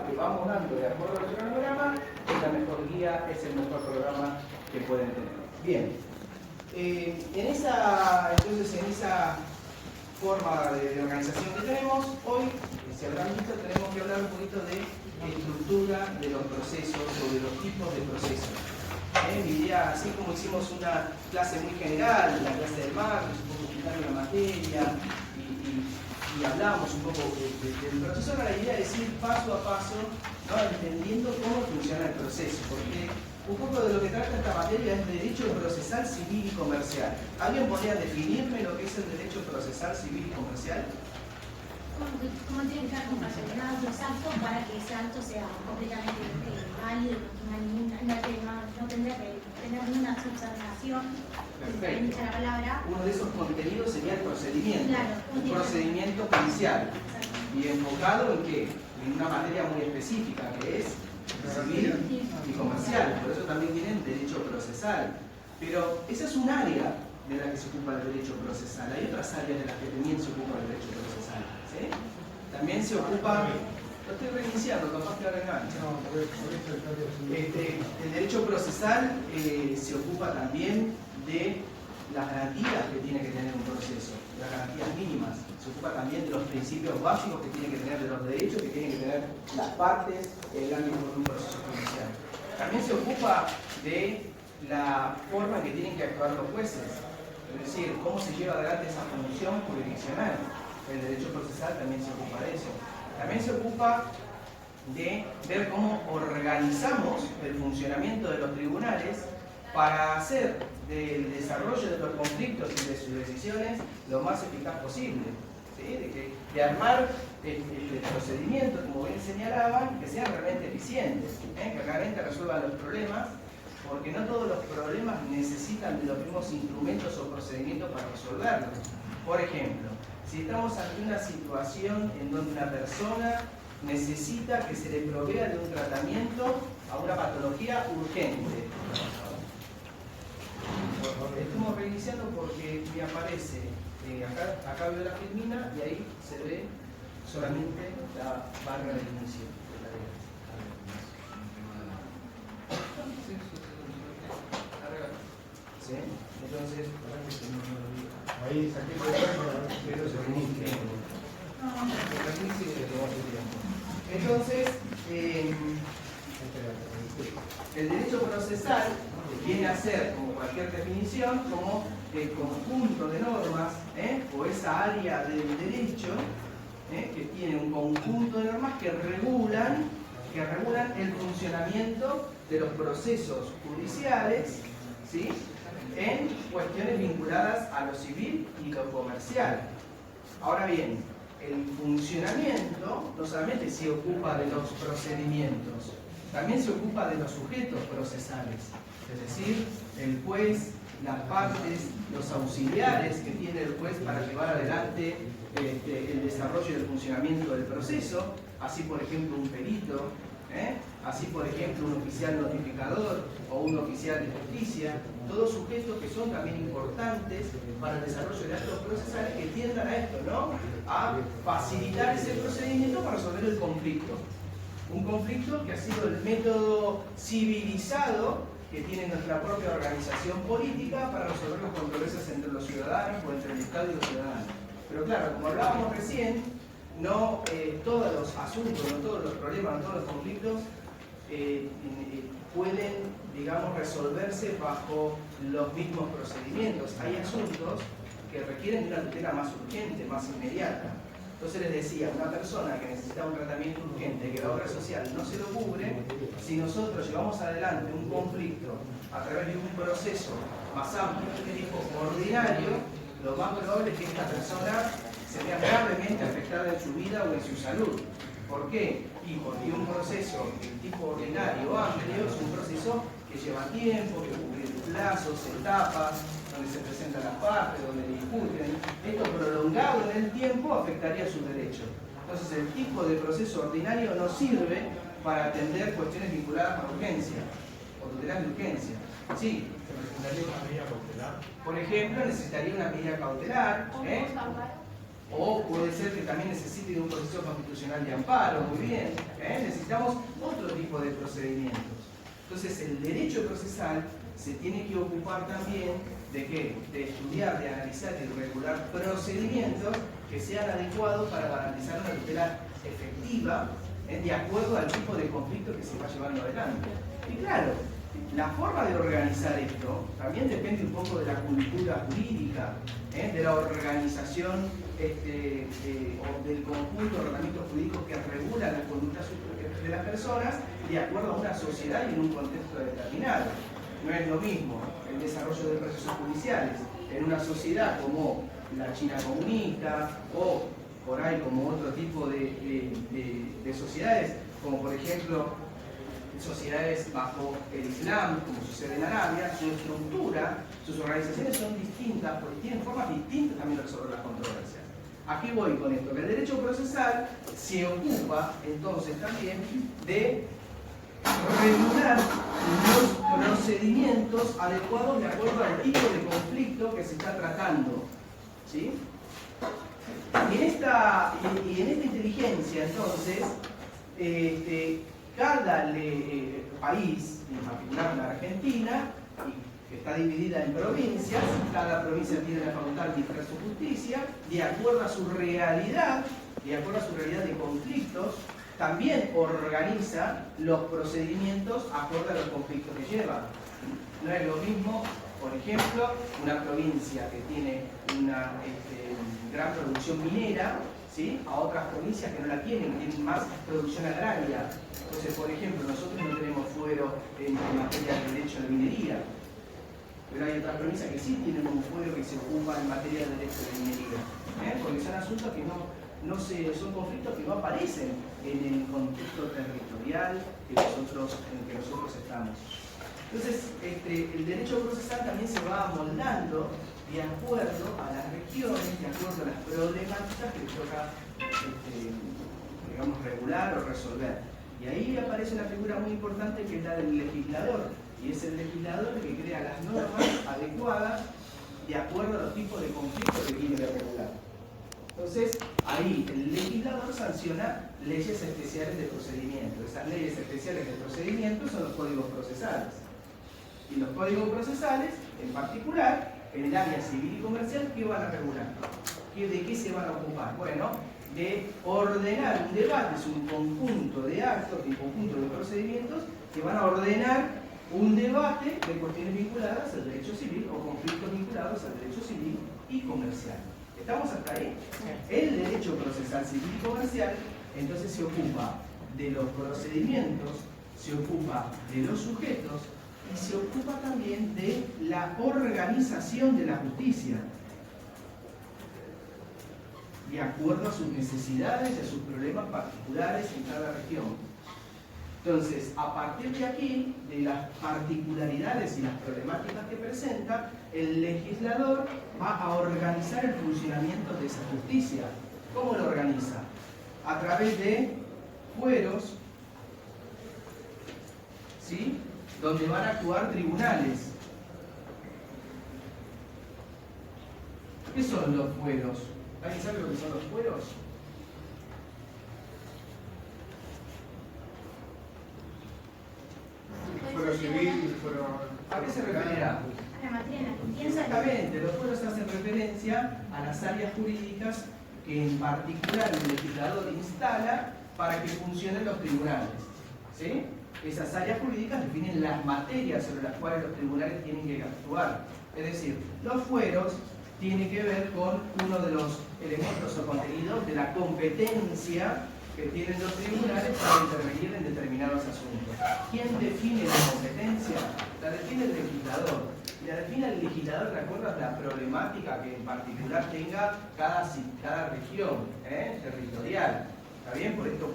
que vamos dando de acuerdo al cronograma es la mejor guía, es el mejor programa que pueden tener. Bien, entonces en esa forma de organización que tenemos, hoy, si habrán visto, tenemos que hablar un poquito de estructura de los procesos o de los tipos de procesos. Mi idea, así como hicimos una clase muy general, la clase del martes, un poco explicar la materia y hablamos un poco del proceso, ahora la idea es ir paso a paso, ¿no? Entendiendo cómo funciona el proceso, porque un poco de lo que trata esta materia es derecho procesal, civil y comercial. ¿Alguien podría definirme lo que es el derecho procesal, civil y comercial? ¿Cómo tienen que estar compatibilizados los actos para que ese acto sea completamente válido, no tendría que tener ninguna subsanación? Perfecto. La palabra. Uno de esos contenidos sería el procedimiento. Claro, un procedimiento judicial. Exacto. ¿Y enfocado en qué? En una materia muy específica que es civil y comercial. Por eso también tienen derecho procesal. Pero esa es un área de la que se ocupa el derecho procesal. Hay otras áreas de las que también se ocupa el derecho procesal. ¿Sí? También se ocupa... Lo estoy reiniciando, capaz que ahora engancha. El derecho procesal se ocupa también de las garantías que tiene que tener un proceso, las garantías mínimas. Se ocupa también de los principios básicos que tienen que tener, de los derechos que tienen que tener las partes en el ámbito de un proceso judicial. También se ocupa de la forma en que tienen que actuar los jueces, es decir, cómo se lleva adelante esa función jurisdiccional. El derecho procesal también se ocupa de eso. También se ocupa de ver cómo organizamos el funcionamiento de los tribunales para hacer del desarrollo de los conflictos y de sus decisiones lo más eficaz posible. ¿Sí? De armar el procedimiento, como bien señalaban, que sean realmente eficientes, que realmente resuelvan los problemas, porque no todos los problemas necesitan de los mismos instrumentos o procedimientos para resolverlos. Por ejemplo, si estamos ante una situación en donde una persona necesita que se le provea de un tratamiento a una patología urgente. Estamos reiniciando porque me aparece, acá veo la filmina y ahí se ve solamente la barra de inicio de la ¿Sí? Entonces, ahí saqué por pero se reinicia. Entonces, el derecho procesal viene a ser, como cualquier definición, como el conjunto de normas o esa área del derecho que tiene un conjunto de normas que regulan el funcionamiento de los procesos judiciales, ¿sí? En cuestiones vinculadas a lo civil y lo comercial. Ahora bien, el funcionamiento no solamente se ocupa de los procedimientos, también se ocupa de los sujetos procesales, es decir, el juez, las partes, los auxiliares que tiene el juez para llevar adelante el desarrollo y el funcionamiento del proceso, así por ejemplo un perito, así por ejemplo un oficial notificador o un oficial de justicia, todos sujetos que son también importantes para el desarrollo de actos procesales que tiendan a esto, ¿no? A facilitar ese procedimiento para resolver el conflicto. Un conflicto que ha sido el método civilizado que tiene nuestra propia organización política para resolver las controversias entre los ciudadanos o entre el Estado y los ciudadanos. Pero claro, como hablábamos recién, no todos los asuntos, no todos los problemas, no todos los conflictos pueden, digamos, resolverse bajo los mismos procedimientos. Hay asuntos que requieren de una tutela más urgente, más inmediata. Entonces les decía, una persona que necesita un tratamiento urgente que la obra social no se lo cubre, si nosotros llevamos adelante un conflicto a través de un proceso más amplio de tipo ordinario, lo más probable es que esta persona se vea gravemente afectada en su vida o en su salud. ¿Por qué? Y porque un proceso de tipo ordinario amplio es un proceso que lleva tiempo, que cubre plazos, etapas, donde se presentan las partes, donde discuten. Esto prolongado en el tiempo afectaría sus derechos. Entonces el tipo de proceso ordinario no sirve para atender cuestiones vinculadas a urgencia o tutelares de urgencia. Sí. ¿Necesitaría una medida cautelar? Por ejemplo, necesitaría una medida cautelar. O puede ser que también necesite de un proceso constitucional de amparo, muy bien. necesitamos otro tipo de procedimientos. Entonces el derecho procesal se tiene que ocupar también de ¿qué? De estudiar, de analizar y de regular procedimientos que sean adecuados para garantizar una tutela efectiva de acuerdo al tipo de conflicto que se va llevando adelante. Y claro, la forma de organizar esto también depende un poco de la cultura jurídica, de la organización o del conjunto de ordenamientos jurídicos que regulan las conductas de las personas de acuerdo a una sociedad y en un contexto determinado. No es lo mismo el desarrollo de procesos judiciales en una sociedad como la China comunista o por ahí como otro tipo de sociedades, como por ejemplo sociedades bajo el Islam, como sucede en Arabia. Su estructura, sus organizaciones son distintas porque tienen formas distintas también de resolver las controversias. ¿A qué voy con esto? Que el derecho procesal se ocupa entonces también de regular los procedimientos adecuados de acuerdo al tipo de conflicto que se está tratando, ¿sí? Y en esta inteligencia, entonces, cada país, en particular la Argentina, que está dividida en provincias, cada provincia tiene la facultad de administrar su justicia, de acuerdo a su realidad de conflictos, también organiza los procedimientos acorde a los conflictos que lleva. No es lo mismo, por ejemplo, una provincia que tiene una gran producción minera, ¿sí?, a otras provincias que no la tienen, que tienen más producción agraria. Entonces, por ejemplo, nosotros no tenemos fuero en materia de derecho de minería, pero hay otras provincias que sí tienen un fuero que se ocupa en materia de derecho de minería, porque son asuntos que son conflictos que no aparecen en el contexto territorial en el que nosotros estamos. Entonces, el derecho procesal también se va amoldando de acuerdo a las regiones, de acuerdo a las problemáticas que toca, digamos, regular o resolver. Y ahí aparece una figura muy importante que es la del legislador, y es el legislador el que crea las normas adecuadas de acuerdo a los tipos de conflictos que tiene que regular. Entonces, ahí el legislador sanciona leyes especiales de procedimiento. Esas leyes especiales de procedimiento son los códigos procesales. Y los códigos procesales, en particular, en el área civil y comercial, ¿qué van a regular? ¿De qué se van a ocupar? Bueno, de ordenar un debate, es un conjunto de actos, un conjunto de procedimientos que van a ordenar un debate de cuestiones vinculadas al derecho civil o conflictos vinculados al derecho civil y comercial. ¿Estamos hasta ahí? El derecho procesal civil y comercial entonces se ocupa de los procedimientos, se ocupa de los sujetos y se ocupa también de la organización de la justicia de acuerdo a sus necesidades y a sus problemas particulares en cada región. Entonces, a partir de aquí, de las particularidades y las problemáticas que presenta, el legislador va a organizar el funcionamiento de esa justicia. ¿Cómo lo organiza? A través de fueros, ¿sí?, donde van a actuar tribunales. ¿Qué son los fueros? ¿Alguien sabe lo que son los fueros? Fuero civil, fuero... ¿A qué se referirá? A la materia en la que piensa. Exactamente, los fueros hacen referencia a las áreas jurídicas que en particular el legislador instala para que funcionen los tribunales, ¿sí? Esas áreas jurídicas definen las materias sobre las cuales los tribunales tienen que actuar. Es decir, los fueros tienen que ver con uno de los elementos o contenidos de la competencia que tienen los tribunales para intervenir en determinados asuntos. ¿Quién define la competencia? La define el legislador. Y la define el legislador de acuerdo a la problemática que en particular tenga cada región territorial. ¿Está bien? Por esto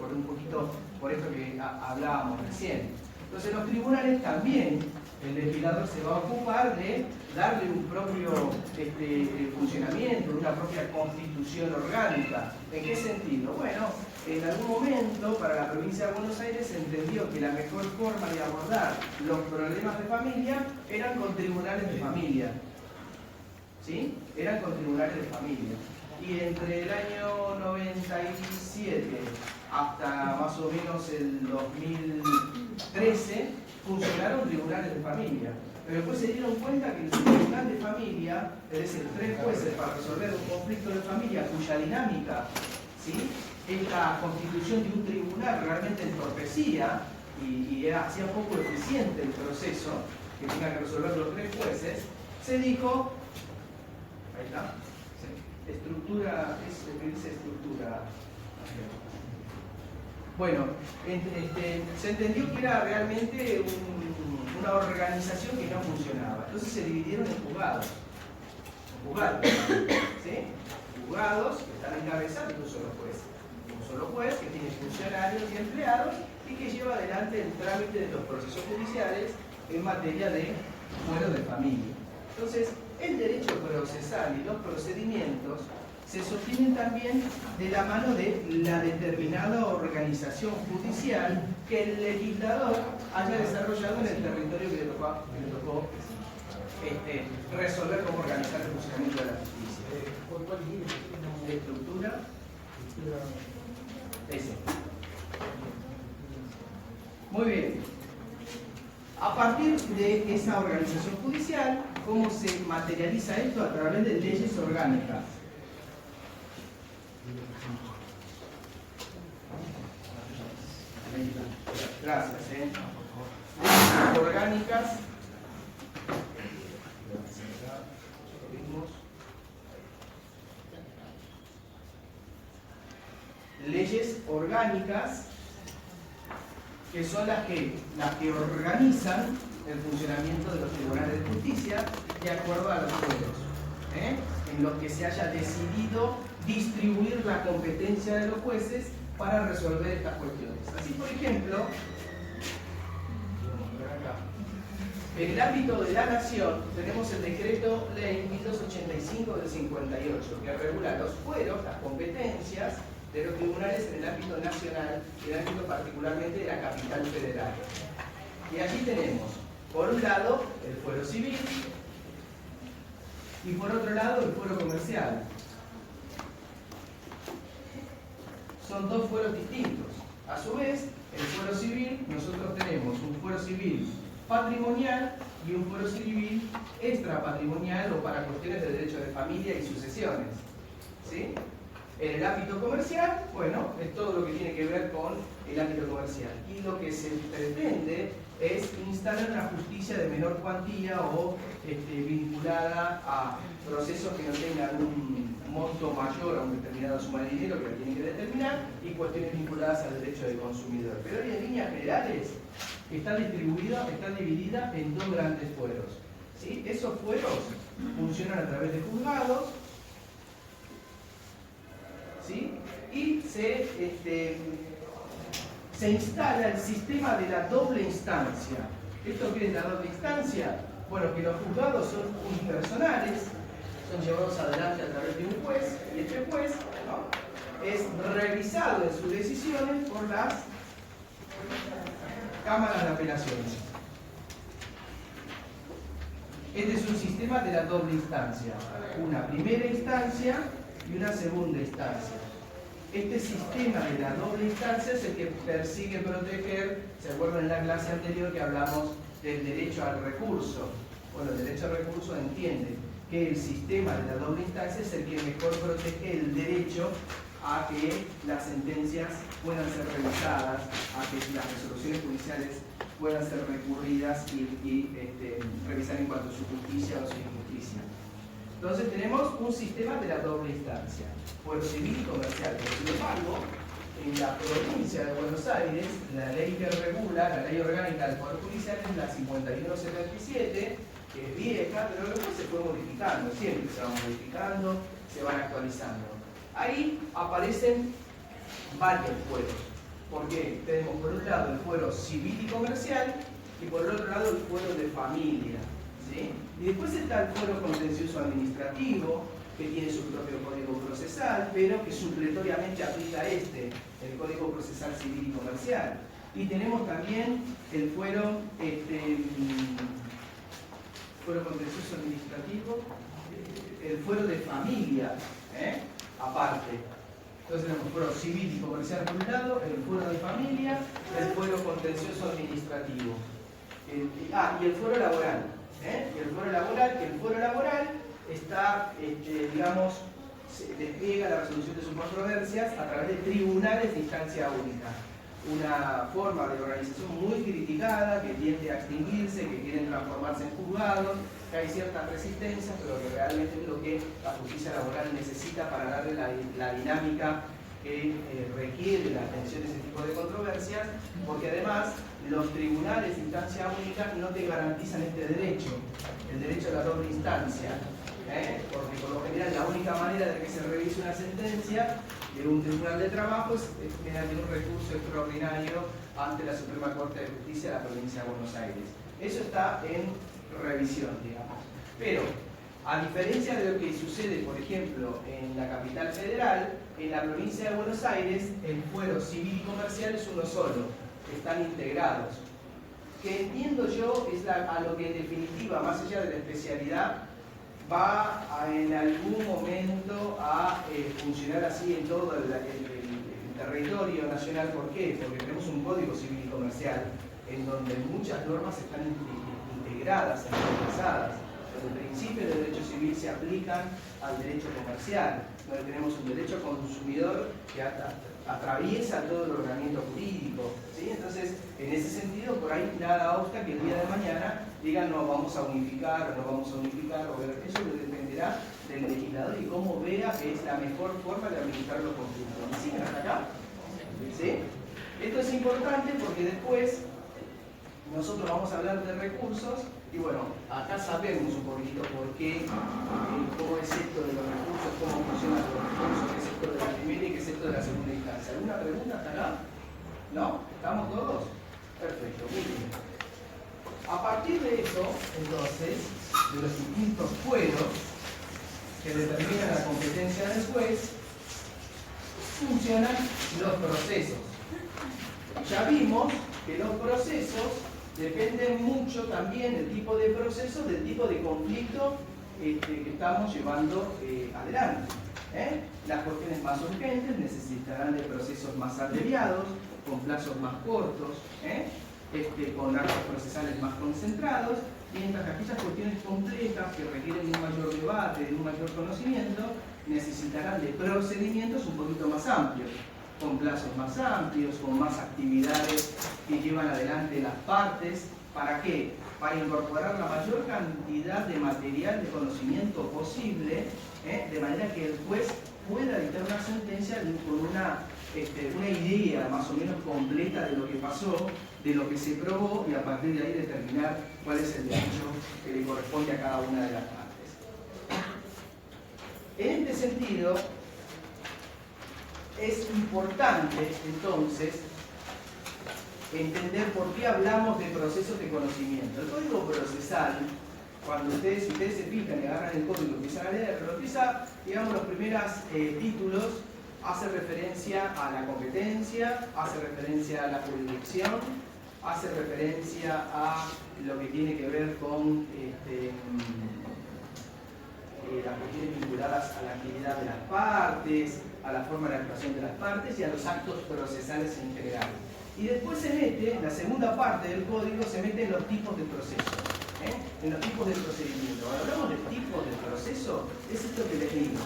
que hablábamos recién. Entonces, los tribunales también, el legislador se va a ocupar de darle un propio funcionamiento, una propia constitución orgánica. ¿En qué sentido? Bueno, en algún momento para la provincia de Buenos Aires se entendió que la mejor forma de abordar los problemas de familia eran con tribunales de familia. ¿Sí? Eran con tribunales de familia. Y entre el año 97 hasta más o menos el 2013 funcionaron tribunales de familia. Pero después se dieron cuenta que el tribunal de familia, es decir, 3 jueces para resolver un conflicto de familia cuya dinámica, ¿sí?, esta constitución de un tribunal realmente entorpecía y hacía poco eficiente el proceso que tenga que resolver los 3 jueces, se dijo, ahí está, estructura, es lo que dice estructura. Bueno, se entendió que era realmente una organización que no funcionaba. Entonces se dividieron en juzgados. ¿Sí? Juzgados que están encabezados de un solo juez. Un solo juez que tiene funcionarios y empleados y que lleva adelante el trámite de los procesos judiciales en materia de fuero de familia. Entonces, el derecho procesal y los procedimientos se sostienen también de la mano de la determinada organización judicial que el legislador haya desarrollado en el territorio que le tocó resolver cómo organizar el funcionamiento de la justicia. Estructura. Ese. Muy bien. A partir de esa organización judicial, ¿cómo se materializa esto? A través de leyes orgánicas. Gracias. Leyes orgánicas. Leyes orgánicas que son las que organizan el funcionamiento de los tribunales de justicia de acuerdo a los fueros, en los que se haya decidido distribuir la competencia de los jueces para resolver estas cuestiones. Así, por ejemplo, en el ámbito de la nación tenemos el decreto ley 1285 del 58 que regula los fueros, las competencias de los tribunales en el ámbito nacional y en el ámbito particularmente de la capital federal. Y allí tenemos, por un lado, el fuero civil y por otro lado, el fuero comercial. Son 2 fueros distintos. A su vez, el fuero civil, nosotros tenemos un fuero civil patrimonial y un fuero civil extrapatrimonial o para cuestiones de derecho de familia y sucesiones. ¿Sí? En el ámbito comercial, bueno, es todo lo que tiene que ver con el ámbito comercial. Y lo que se pretende es instalar una justicia de menor cuantía o vinculada a procesos que no tengan un monto mayor a una determinada suma de dinero que la tienen que determinar y cuestiones vinculadas al derecho del consumidor. Pero hoy en líneas generales está dividida en 2 grandes fueros. ¿Sí? Esos fueros funcionan a través de juzgados. ¿Sí? Y se instala el sistema de la doble instancia. ¿Esto qué es la doble instancia? Bueno, que los juzgados son unipersonales, son llevados adelante a través de un juez, y este juez, ¿no?, es revisado en sus decisiones por las cámaras de apelaciones. Este es un sistema de la doble instancia, una primera instancia y una segunda instancia. Este sistema de la doble instancia es el que persigue proteger, ¿se acuerdan en la clase anterior que hablamos del derecho al recurso? Bueno, el derecho al recurso entiende que el sistema de la doble instancia es el que mejor protege el derecho a que las sentencias puedan ser revisadas, a que las resoluciones judiciales puedan ser recurridas y revisar en cuanto a su justicia o su injusticia. Entonces tenemos un sistema de la doble instancia, fuero civil y comercial. Pero sin embargo, en la provincia de Buenos Aires, la ley que regula, la ley orgánica del Poder Judicial es la 5177, que es vieja, pero después se fue modificando, siempre se va modificando, se van actualizando. Ahí aparecen varios fueros. ¿Por qué? Tenemos por un lado el fuero civil y comercial y por el otro lado el fuero de familia. ¿Sí? Y después está el fuero contencioso administrativo, que tiene su propio código procesal, pero que supletoriamente aplica el código procesal civil y comercial. Y tenemos también el fuero contencioso administrativo, el fuero de familia, aparte. Entonces tenemos el fuero civil y comercial por un lado, el fuero de familia, el fuero contencioso administrativo. Y el fuero laboral. Y el fuero laboral, que el fuero laboral está, digamos, se despliega la resolución de sus controversias a través de tribunales de instancia única. Una forma de organización muy criticada, que tiende a extinguirse, que quieren transformarse en juzgados, que hay ciertas resistencias, pero que realmente es lo que la justicia laboral necesita para darle la dinámica que requiere la atención de ese tipo de controversias, porque además los tribunales de instancia única no te garantizan este derecho, el derecho a la doble instancia, porque por lo general la única manera de que se revise una sentencia de un tribunal de trabajo es mediante un recurso extraordinario ante la Suprema Corte de Justicia de la provincia de Buenos Aires. Eso está en revisión, digamos. Pero, a diferencia de lo que sucede, por ejemplo, en la capital federal, en la provincia de Buenos Aires, el fuero civil y comercial es uno solo, están integrados. Que entiendo yo es a lo que en definitiva, más allá de la especialidad, va en algún momento a funcionar así en todo el territorio nacional. ¿Por qué? Porque tenemos un código civil y comercial en donde muchas normas están integradas, enlazadas. Los principios del derecho civil se aplican al derecho comercial, donde tenemos un derecho consumidor que atraviesa todo el ordenamiento jurídico, ¿sí? Entonces, en ese sentido, por ahí nada obsta que el día de mañana digan no vamos a unificar o no vamos a unificar, o ver, eso dependerá del legislador y cómo vea que es la mejor forma de administrar los conflictos. ¿Me siguen hasta acá? ¿Sí? Esto es importante porque después nosotros vamos a hablar de recursos y bueno, acá sabemos un poquito por qué, cómo es esto de los recursos, cómo funcionan los recursos, qué es esto de la primera y qué es esto de la segunda instancia. ¿Alguna pregunta hasta acá? ¿No? ¿Estamos todos? Perfecto, muy bien. A partir de eso, entonces, de los distintos fueros que determinan la competencia del juez, funcionan los procesos. Ya vimos que los procesos dependen mucho también del tipo de proceso, del tipo de conflicto que estamos llevando adelante. Las cuestiones más urgentes necesitarán de procesos más abreviados, con plazos más cortos, con actos procesales más concentrados, mientras que aquellas cuestiones complejas que requieren de un mayor debate, de un mayor conocimiento, necesitarán de procedimientos un poquito más amplios, con plazos más amplios, con más actividades que llevan adelante las partes. ¿Para qué? Para incorporar la mayor cantidad de material de conocimiento posible, de manera que el juez pueda dictar una sentencia con una idea más o menos completa de lo que pasó, de lo que se probó, y a partir de ahí determinar cuál es el derecho que le corresponde a cada una de las partes. En este sentido, es importante entonces entender por qué hablamos de procesos de conocimiento. El código procesal, cuando si ustedes se fijan y agarran el código y empiezan a leerlo, empieza, digamos, los primeros títulos, hace referencia a la competencia, hace referencia a la jurisdicción, hace referencia a lo que tiene que ver con las cuestiones vinculadas a la actividad de las partes, a la forma de actuación de las partes y a los actos procesales en general. Y después se mete, en la segunda parte del código, se mete en los tipos de proceso, en los tipos de procedimiento. Cuando hablamos de tipos de proceso, es esto que les digo.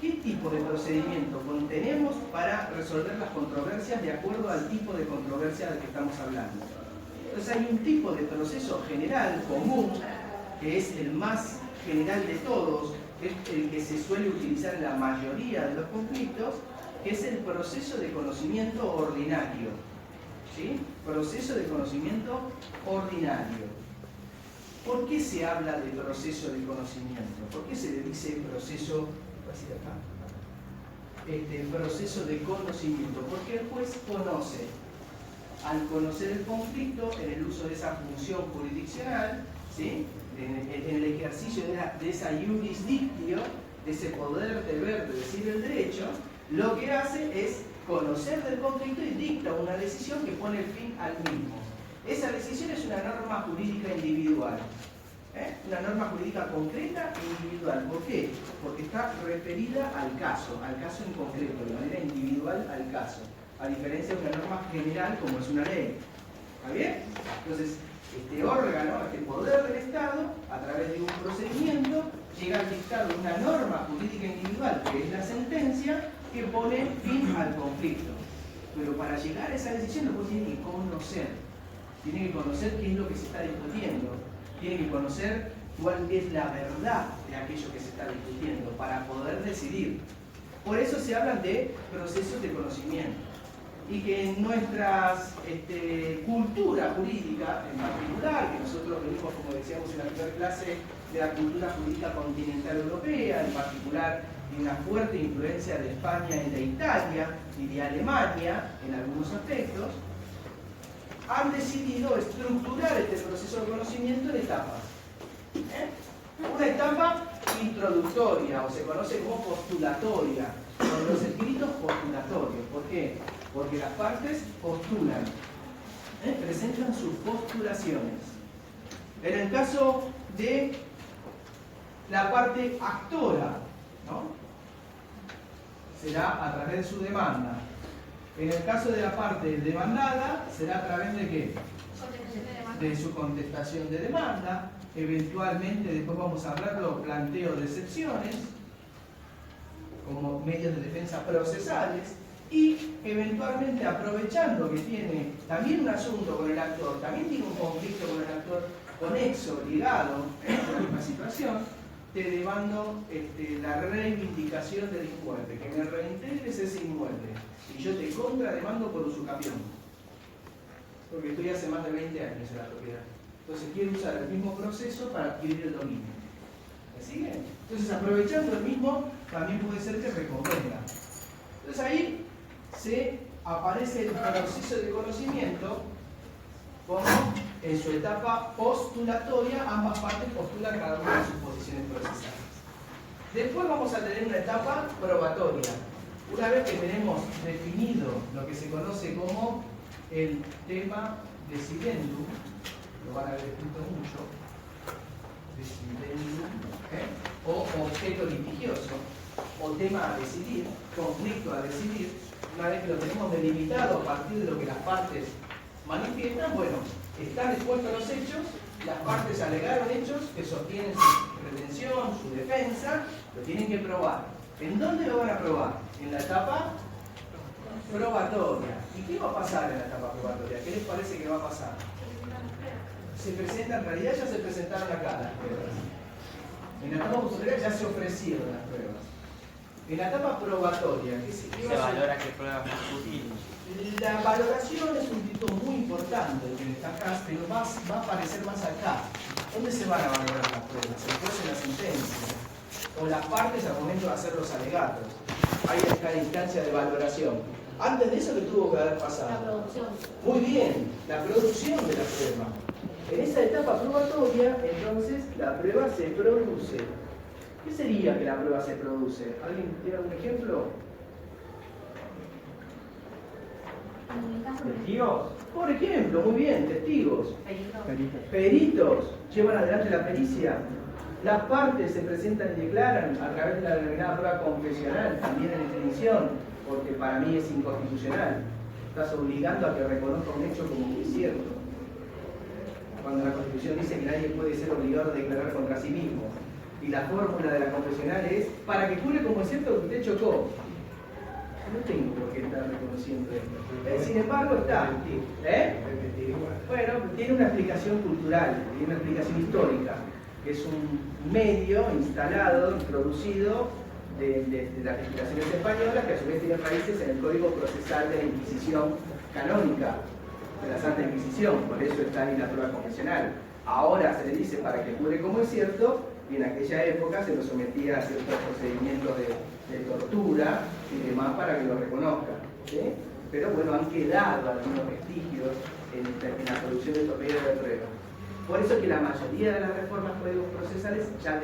¿Qué tipo de procedimiento contenemos para resolver las controversias de acuerdo al tipo de controversia del que estamos hablando? Entonces hay un tipo de proceso general, común, que es el más general de todos, es el que se suele utilizar en la mayoría de los conflictos, que es el proceso de conocimiento ordinario. ¿Sí? Proceso de conocimiento ordinario. ¿Por qué se habla de proceso de conocimiento? ¿Por qué se le dice proceso, proceso de conocimiento? Porque el juez conoce, al conocer el conflicto, en el uso de esa función jurisdiccional, ¿sí? en el ejercicio de esa jurisdictio, de ese poder de ver, de decir el derecho, lo que hace es conocer del conflicto y dicta una decisión que pone fin al mismo. Esa decisión es una norma jurídica individual. Una norma jurídica concreta e individual. ¿Por qué? Porque está referida al caso en concreto, de manera individual al caso, a diferencia de una norma general como es una ley. ¿Está bien? Entonces, este órgano, este poder del Estado, a través de un procedimiento, llega al dictado de una norma jurídica individual, que es la sentencia, que pone fin al conflicto. Pero para llegar a esa decisión, luego tiene que conocer. Tiene que conocer qué es lo que se está discutiendo. Tiene que conocer cuál es la verdad de aquello que se está discutiendo para poder decidir. Por eso se hablan de procesos de conocimiento. Y que en nuestras cultura jurídica en particular, que nosotros venimos, como decíamos en la primera clase, de la cultura jurídica continental europea, en particular de una fuerte influencia de España y de Italia y de Alemania en algunos aspectos, han decidido estructurar este proceso de conocimiento en etapas. Una etapa introductoria, o se conoce como postulatoria, con los escritos postulatorios. ¿Por qué? Porque las partes postulan, presentan sus postulaciones. En el caso de la parte actora, ¿no? Será a través de su demanda. En el caso de la parte demandada, será a través de ¿qué? De su contestación de demanda. Eventualmente, después vamos a hablarlo, planteo de excepciones, como medios de defensa procesales, y eventualmente aprovechando que tiene también un asunto con el actor, también tiene un conflicto con el actor conexo, ligado a la misma situación, te demando la reivindicación del inmueble, que me reintegres ese inmueble, y yo te contrademando por usucapión, porque estoy hace más de 20 años en la propiedad. Entonces quiero usar el mismo proceso para adquirir el dominio. ¿Me siguen? Entonces, aprovechando el mismo, también puede ser que reconvenga. Entonces ahí aparece el proceso de conocimiento como en su etapa postulatoria, ambas partes postulan cada una de sus posiciones procesales. Después vamos a tener una etapa probatoria. Una vez que tenemos definido lo que se conoce como el tema decidendum, lo van a ver escrito mucho, decidendum, o objeto litigioso, o tema a decidir, conflicto a decidir. Una vez que lo tenemos delimitado a partir de lo que las partes manifiestan, bueno, están expuestos los hechos, las partes alegaron hechos que sostienen su retención, su defensa, lo tienen que probar. ¿En dónde lo van a probar? En la etapa probatoria. ¿Y qué va a pasar en la etapa probatoria? ¿Qué les parece que va a pasar? Se presenta, en realidad ya se presentaron acá las pruebas. En la etapa posterior ya se ofrecieron las pruebas. En la etapa probatoria, ¿qué se valora qué pruebas más útiles? La valoración es un título muy importante que destacás, pero va a aparecer más acá. ¿Dónde se van a valorar las pruebas? Después en la sentencia. O las partes al momento de hacer los alegatos. Ahí está la instancia de valoración. Antes de eso, ¿qué tuvo que haber pasado? La producción. Muy bien, la producción de la prueba. En esa etapa probatoria, entonces, la prueba se produce. ¿Qué sería que la prueba se produce? ¿Alguien tiene algún ejemplo? ¿Testigos? Por ejemplo, muy bien, testigos. Peritos. Peritos llevan adelante la pericia. Las partes se presentan y declaran a través de la denominada prueba confesional, también en extinción, porque para mí es inconstitucional. Estás obligando a que reconozca un hecho como muy cierto. Cuando la Constitución dice que nadie puede ser obligado a declarar contra sí mismo. Y la fórmula de la confesional es, para que jure como cierto que usted chocó. No tengo por qué estar reconociendo esto. Sin embargo, está. Bueno, tiene una explicación cultural, tiene una explicación histórica, que es un medio instalado, introducido de las legislaciones españolas, que a su vez tiene raíces en el Código Procesal de la Inquisición canónica, de la Santa Inquisición, por eso está ahí la prueba confesional. Ahora se le dice para que jure como es cierto, y en aquella época se lo sometía a ciertos procedimientos de tortura y demás para que lo reconozcan. ¿Sí? Pero bueno, han quedado algunos vestigios en la producción de estos medios de prueba. Por eso que la mayoría de las reformas códigos procesales ya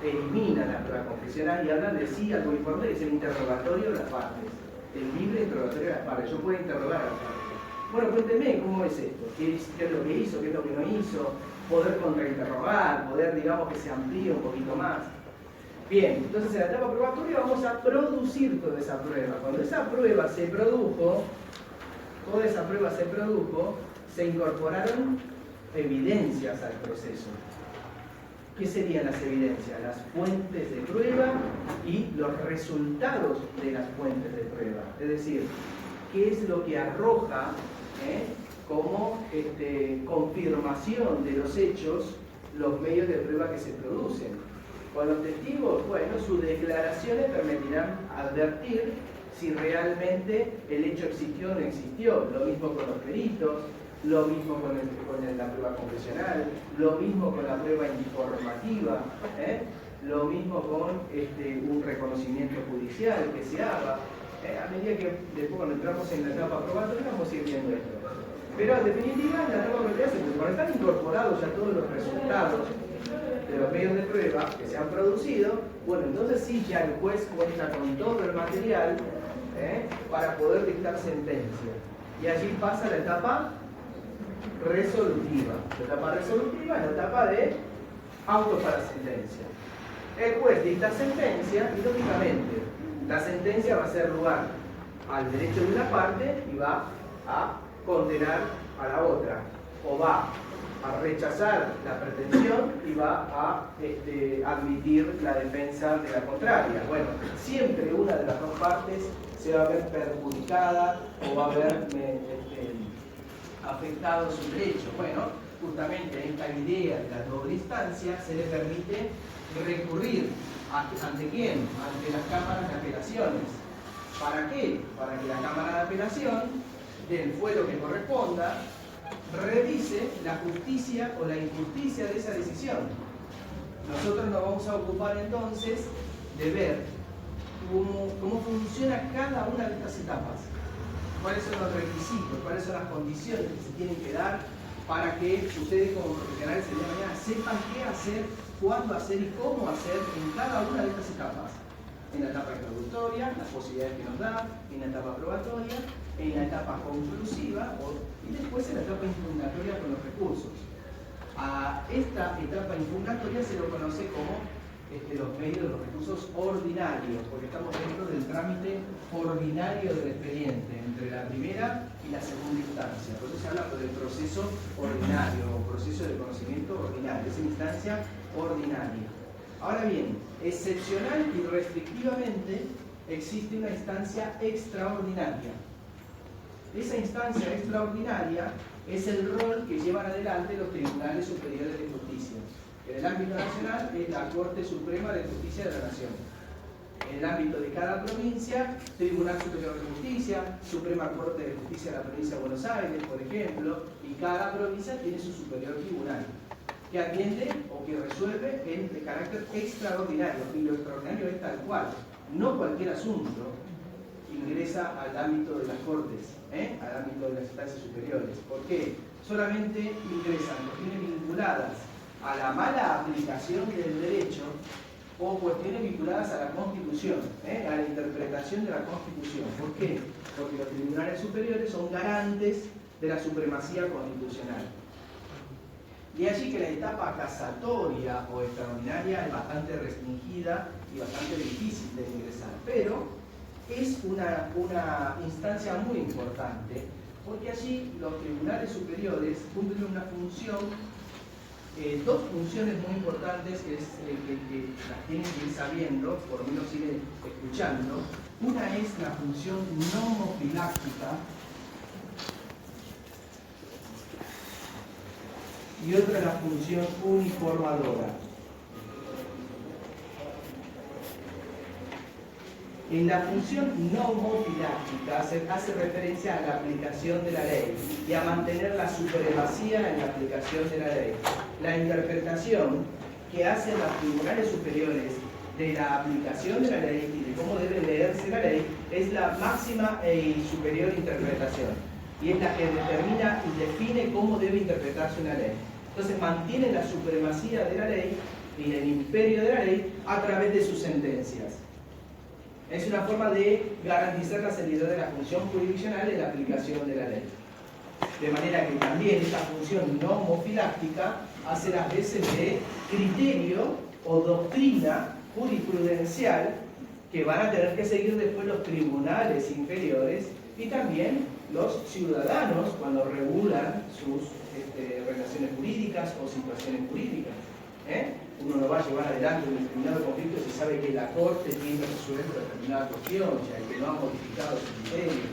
eliminan la prueba confesional y hablan de sí algo importante, que es el interrogatorio de las partes. El libre interrogatorio de las partes. Yo puedo interrogar a las partes. Bueno, cuénteme cómo es esto, qué es lo que hizo, qué es lo que no hizo, poder contrainterrogar, poder, digamos, que se amplíe un poquito más. Bien, entonces en la etapa probatoria vamos a producir toda esa prueba. Cuando esa prueba se produjo, toda esa prueba se produjo, se incorporaron evidencias al proceso. ¿Qué serían las evidencias? Las fuentes de prueba y los resultados de las fuentes de prueba. Es decir, qué es lo que arroja como confirmación de los hechos los medios de prueba que se producen. Con los testigos, bueno, sus declaraciones permitirán advertir si realmente el hecho existió o no existió. Lo mismo con los peritos, lo mismo con la prueba confesional, lo mismo con la prueba informativa, lo mismo con un reconocimiento judicial que se haga. A medida que después cuando entramos en la etapa probatoria vamos a ir viendo esto. Pero en definitiva, en la etapa probatoria, cuando están incorporados ya todos los resultados de los medios de prueba que se han producido, bueno, entonces sí ya el juez cuenta con todo el material para poder dictar sentencia. Y allí pasa la etapa resolutiva. La etapa resolutiva es la etapa de auto para sentencia. El juez dicta sentencia y lógicamente la sentencia va a ser lugar al derecho de una parte y va a condenar a la otra, o va a rechazar la pretensión y va a admitir la defensa de la contraria. Bueno, siempre una de las dos partes se va a ver perjudicada o va a ver afectado su derecho. Bueno, justamente esta idea de la doble instancia se le permite recurrir ¿ante quién? Ante las cámaras de apelaciones. ¿Para qué? Para que la Cámara de Apelación del fuero que corresponda revise la justicia o la injusticia de esa decisión. Nosotros nos vamos a ocupar entonces de ver cómo funciona cada una de estas etapas, cuáles son los requisitos, cuáles son las condiciones que se tienen que dar para que ustedes como profesionales el día de mañana sepan qué hacer, cuándo hacer y cómo hacer en cada una de estas etapas. En la etapa introductoria, las posibilidades que nos da, en la etapa probatoria, en la etapa conclusiva y después en la etapa impugnatoria con los recursos. A esta etapa impugnatoria se lo conoce como los medios, los recursos ordinarios, porque estamos dentro del trámite ordinario del expediente, entre la primera y la segunda instancia. Por eso se habla del proceso ordinario o proceso de conocimiento ordinario, es una instancia ordinaria. Ahora bien, excepcional y restrictivamente existe una instancia extraordinaria. Esa instancia extraordinaria es el rol que llevan adelante los tribunales superiores de justicia. En el ámbito nacional es la Corte Suprema de Justicia de la Nación. En el ámbito de cada provincia, Tribunal Superior de Justicia, Suprema Corte de Justicia de la Provincia de Buenos Aires, por ejemplo, y cada provincia tiene su superior tribunal, que atiende o que resuelve de carácter extraordinario, y lo extraordinario es tal cual. No cualquier asunto ingresa al ámbito de las Cortes, al ámbito de las instancias superiores. ¿Por qué? Solamente ingresan cuestiones vinculadas a la mala aplicación del derecho o cuestiones vinculadas a la Constitución, a la interpretación de la Constitución. ¿Por qué? Porque los tribunales superiores son garantes de la supremacía constitucional. De allí que la etapa casatoria o extraordinaria es bastante restringida y bastante difícil de ingresar, pero es una instancia muy importante, porque allí los tribunales superiores cumplen una función, dos funciones muy importantes que las tienen que ir sabiendo, por lo menos siguen escuchando. Una es la función nomofiláctica y otra es la función uniformadora. En la función nomofiláctica se hace referencia a la aplicación de la ley y a mantener la supremacía en la aplicación de la ley. La interpretación que hacen los tribunales superiores de la aplicación de la ley y de cómo debe leerse la ley es la máxima y superior interpretación. Y es la que determina y define cómo debe interpretarse una ley. Entonces mantiene la supremacía de la ley y el imperio de la ley a través de sus sentencias. Es una forma de garantizar la seriedad de la función jurisdiccional en la aplicación de la ley. De manera que también esta función nomofiláctica hace las veces de criterio o doctrina jurisprudencial que van a tener que seguir después los tribunales inferiores y también los ciudadanos cuando regulan sus relaciones jurídicas o situaciones jurídicas. Uno no va a llevar adelante un determinado conflicto si sabe que la Corte tiene resuelto determinada cuestión, ya que no ha modificado su criterio.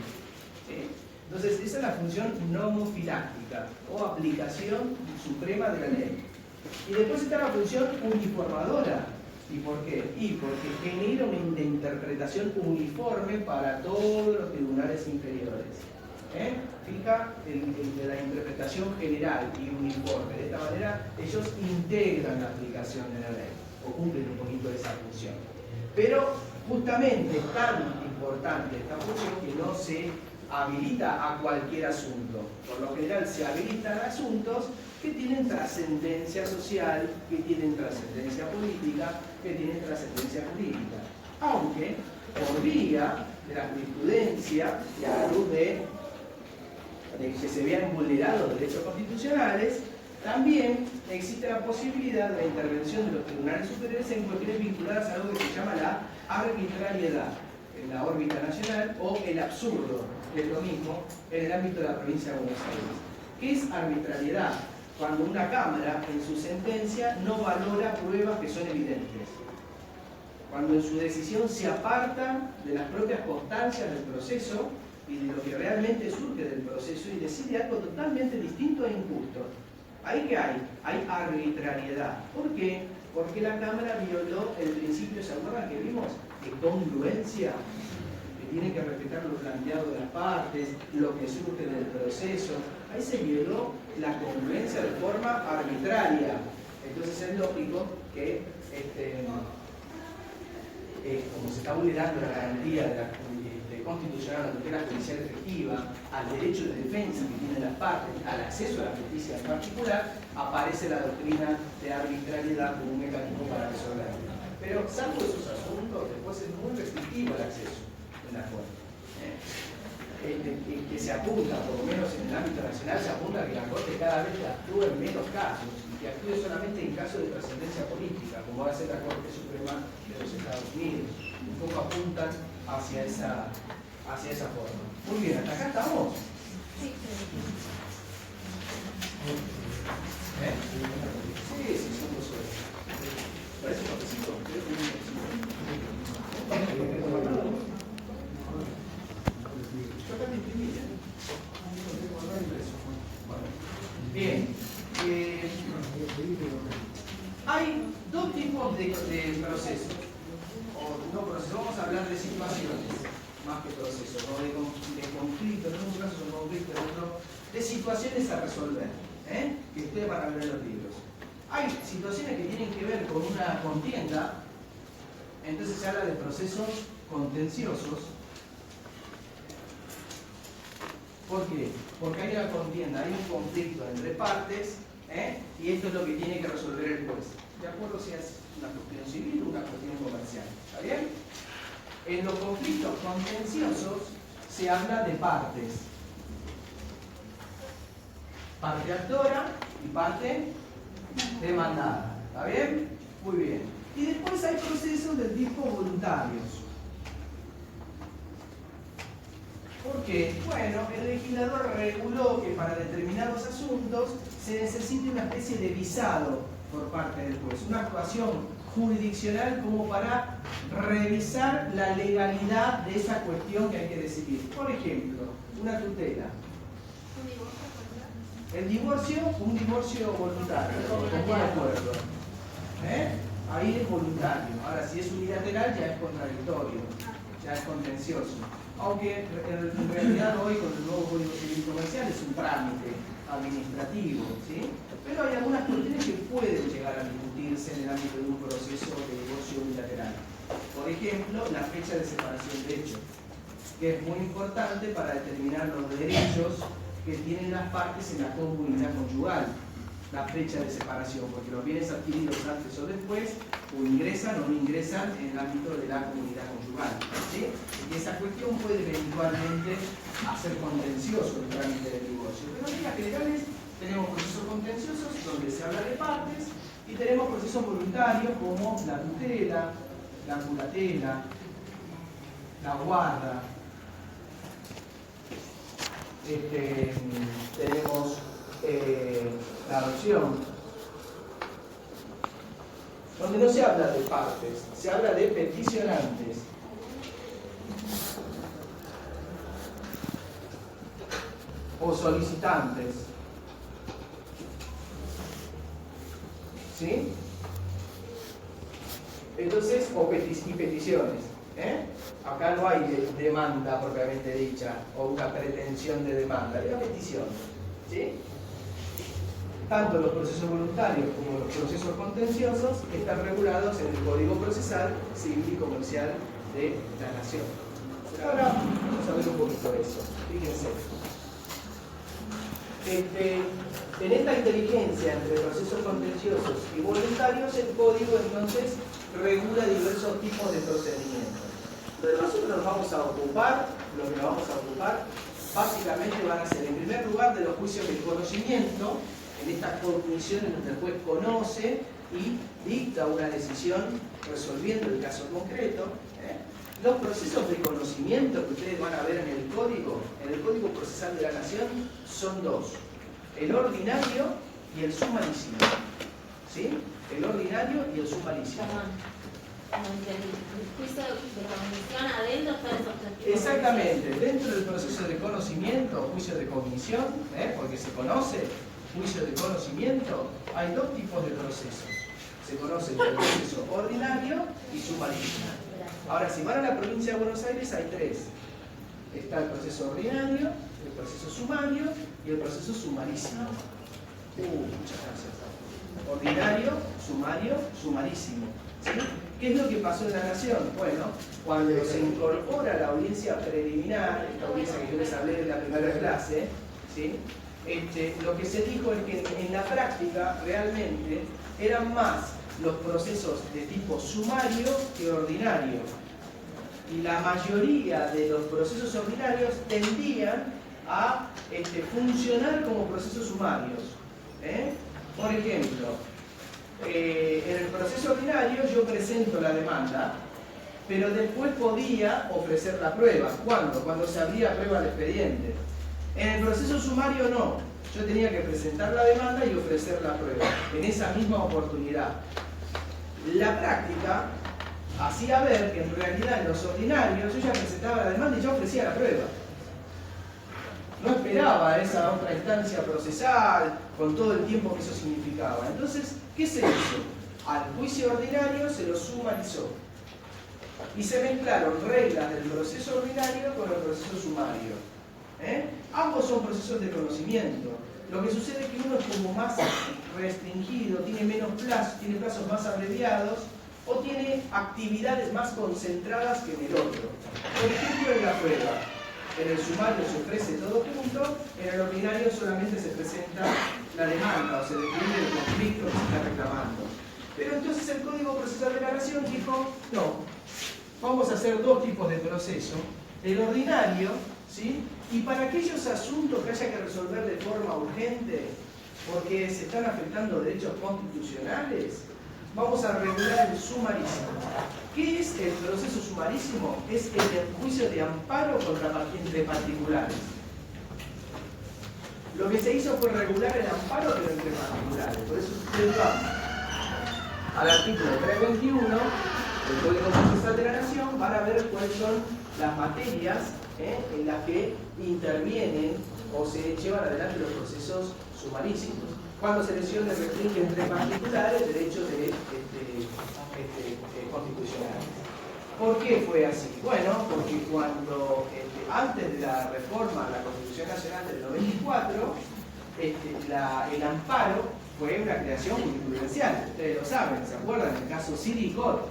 Entonces, esa es la función nomofiláctica o aplicación suprema de la ley. Y después está la función uniformadora. ¿Y por qué? Y porque genera una interpretación uniforme para todos los tribunales inferiores. Fija la interpretación general y uniforme. De esta manera, ellos integran la aplicación de la ley o cumplen un poquito esa función. Pero justamente es tan importante esta función que no se habilita a cualquier asunto. Por lo general se habilitan asuntos que tienen trascendencia social, que tienen trascendencia política, que tienen trascendencia jurídica. Aunque, por vía de la jurisprudencia y a la luz de que se vean vulnerados derechos constitucionales, también existe la posibilidad de la intervención de los tribunales superiores en cuestiones vinculadas a algo que se llama la arbitrariedad en la órbita nacional o el absurdo, que es lo mismo en el ámbito de la provincia de Buenos Aires. ¿Qué es arbitrariedad? Cuando una Cámara en su sentencia no valora pruebas que son evidentes. Cuando en su decisión se aparta de las propias constancias del proceso y de lo que realmente surge del proceso y decide algo totalmente distinto e injusto. ¿Ahí qué hay? Hay arbitrariedad. ¿Por qué? Porque la Cámara violó el principio, ¿se acuerdan que vimos? De congruencia, que tiene que respetar lo planteado de las partes, lo que surge del proceso. Ahí se violó la congruencia de forma arbitraria. Entonces es lógico que, como se está vulnerando la garantía de la constitucional, la tutela judicial efectiva, al derecho de defensa que tienen las partes, al acceso a la justicia en particular, aparece la doctrina de arbitrariedad como un mecanismo para resolverlo. Pero salvo esos asuntos, después es muy restrictivo el acceso en la Corte. Que se apunta, por lo menos en el ámbito nacional, se apunta a que la Corte cada vez actúe en menos casos y que actúe solamente en casos de trascendencia política, como va a ser la Corte Suprema de los Estados Unidos. Un poco apuntan hacia esa forma. Muy bien, ¿hasta acá estamos? Sí. Sí, son 2 horas. ¿Parece un cafecito? Bien. Hay 2 tipos de procesos. No procesos, vamos a hablar de situaciones más que procesos, ¿no? de conflictos, en un caso son conflictos, en otro de situaciones a resolver, que ustedes van a ver en los libros. Hay situaciones que tienen que ver con una contienda, entonces se habla de procesos contenciosos. ¿Por qué? Porque hay una contienda, hay un conflicto entre partes, y esto es lo que tiene que resolver el juez. De acuerdo si es una cuestión civil o una cuestión comercial. ¿Está bien? En los conflictos contenciosos se habla de partes. Parte actora y parte demandada. ¿Está bien? Muy bien. Y después hay procesos del tipo voluntarios. ¿Por qué? Bueno, el legislador reguló que para determinados asuntos se necesita una especie de visado por parte del juez, una actuación jurisdiccional como para revisar la legalidad de esa cuestión que hay que decidir. Por ejemplo, una tutela. El divorcio, un divorcio voluntario, con buen acuerdo. Ahí es voluntario. Ahora, si es unilateral, ya es contradictorio, ya es contencioso. Aunque en realidad hoy con el nuevo Código Civil Comercial es un trámite administrativo, ¿sí? Pero hay algunas cuestiones que pueden llegar a discutirse en el ámbito de un proceso de divorcio unilateral. Por ejemplo, la fecha de separación de hechos, que es muy importante para determinar los derechos que tienen las partes en la comunidad conyugal. la fecha de separación, porque los bienes adquiridos antes o después o ingresan o no ingresan en el ámbito de la comunidad conyugal, ¿sí? Y esa cuestión puede eventualmente hacer contencioso el trámite del divorcio. Pero en líneas generales tenemos procesos contenciosos donde se habla de partes y tenemos procesos voluntarios como la tutela, la curatela, la guarda. Tenemos la adopción, donde no se habla de partes, se habla de peticionantes. O solicitantes. ¿Sí? Entonces, y peticiones. Acá no hay demanda propiamente dicha o una pretensión de demanda, hay una petición. ¿Sí? Tanto los procesos voluntarios como los procesos contenciosos están regulados en el Código Procesal Civil y Comercial de la Nación. Pero ahora vamos a ver un poquito eso. Fíjense. En esta inteligencia entre procesos contenciosos y voluntarios, el Código entonces regula diversos tipos de procedimientos. Entonces nosotros nos vamos a ocupar, básicamente van a ser en primer lugar de los juicios de conocimiento, en estas cogniciones donde el juez conoce y dicta una decisión resolviendo el caso concreto. Los procesos de conocimiento que ustedes van a ver en el Código Procesal de la Nación, son dos: el ordinario y el sumarísimo. ¿Sí? El ordinario y el sumarísimo. ¿El juicio de cognición adentro está esos tres tipos? Exactamente, dentro del proceso de conocimiento, juicio de cognición, porque se conoce, juicio de conocimiento, hay dos tipos de procesos. Se conoce el proceso ordinario y sumarísimo. Ahora, si van a la provincia de Buenos Aires, hay tres. Está el proceso ordinario, el proceso sumario y el proceso sumarísimo. Muchas gracias. Ordinario, sumario, sumarísimo. ¿Sí? ¿Qué es lo que pasó en la Nación? Bueno, cuando se incorpora la audiencia preliminar, esta audiencia que yo les hablé en la primera clase, ¿sí? Lo que se dijo es que en la práctica realmente eran más los procesos de tipo sumario que ordinario. Y la mayoría de los procesos ordinarios tendían a funcionar como procesos sumarios. Por ejemplo, en el proceso ordinario yo presento la demanda, pero después podía ofrecer la prueba. ¿Cuándo? Cuando se abría prueba del expediente. En el proceso sumario no. Yo tenía que presentar la demanda y ofrecer la prueba en esa misma oportunidad. La práctica hacía ver que en realidad en los ordinarios yo ya presentaba la demanda y ya ofrecía la prueba. No esperaba esa otra instancia procesal con todo el tiempo que eso significaba. Entonces, ¿qué se hizo? Al juicio ordinario se lo sumarizó y se mezclaron reglas del proceso ordinario con el proceso sumario. Ambos son procesos de conocimiento. Lo que sucede es que uno es como más restringido, tiene menos plazos, tiene plazos más abreviados o tiene actividades más concentradas que en el otro. Por ejemplo, en la prueba. En el sumario se ofrece todo junto, en el ordinario solamente se presenta la demanda o se define el conflicto que se está reclamando. Pero entonces el Código Procesal de la Nación dijo, no, vamos a hacer dos tipos de proceso. El ordinario, ¿sí? Y para aquellos asuntos que haya que resolver de forma urgente, porque se están afectando derechos constitucionales, vamos a regular el sumarísimo. ¿Qué es el proceso sumarísimo? Es el juicio de amparo contra particulares. Lo que se hizo fue regular el amparo pero entre particulares. Por eso ustedes van al artículo 321 del Código Procesal de la Nación, van a ver cuáles son las materias en las que intervienen o se llevan adelante los procesos sumarísimos. Cuando se lesiona y restringe entre particulares derechos constitucionales. ¿Por qué fue así? Bueno, porque cuando antes de la reforma a la Constitución Nacional del 94, el amparo fue una creación jurisprudencial. Ustedes lo saben, ¿se acuerdan? En el caso Siri y Cot.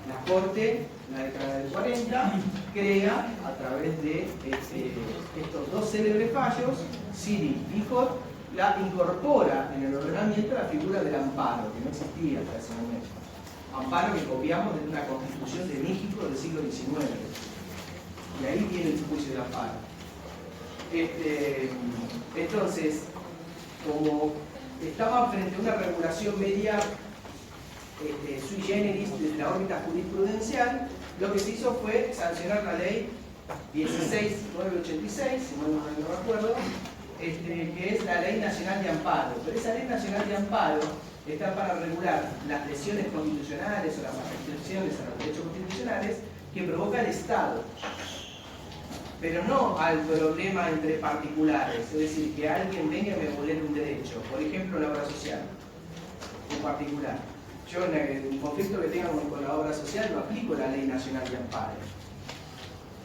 La Corte, en la década del 40, crea a través de estos dos célebres fallos, Siri y Cot, incorpora en el ordenamiento la figura del amparo, que no existía hasta ese momento. Amparo que copiamos de una constitución de México del siglo XIX. Y ahí viene el juicio del amparo. Entonces, como estaban frente a una regulación media sui generis desde la órbita jurisprudencial, lo que se hizo fue sancionar la ley 16986, si mal no recuerdo, que es la Ley Nacional de Amparo. Pero esa Ley Nacional de Amparo está para regular las lesiones constitucionales o las restricciones a los derechos constitucionales que provoca el Estado, pero no al problema entre particulares, es decir, que alguien venga y me vulnere un derecho, por ejemplo la obra social, en particular. Yo en un conflicto que tenga con la obra social no aplico la Ley Nacional de Amparo.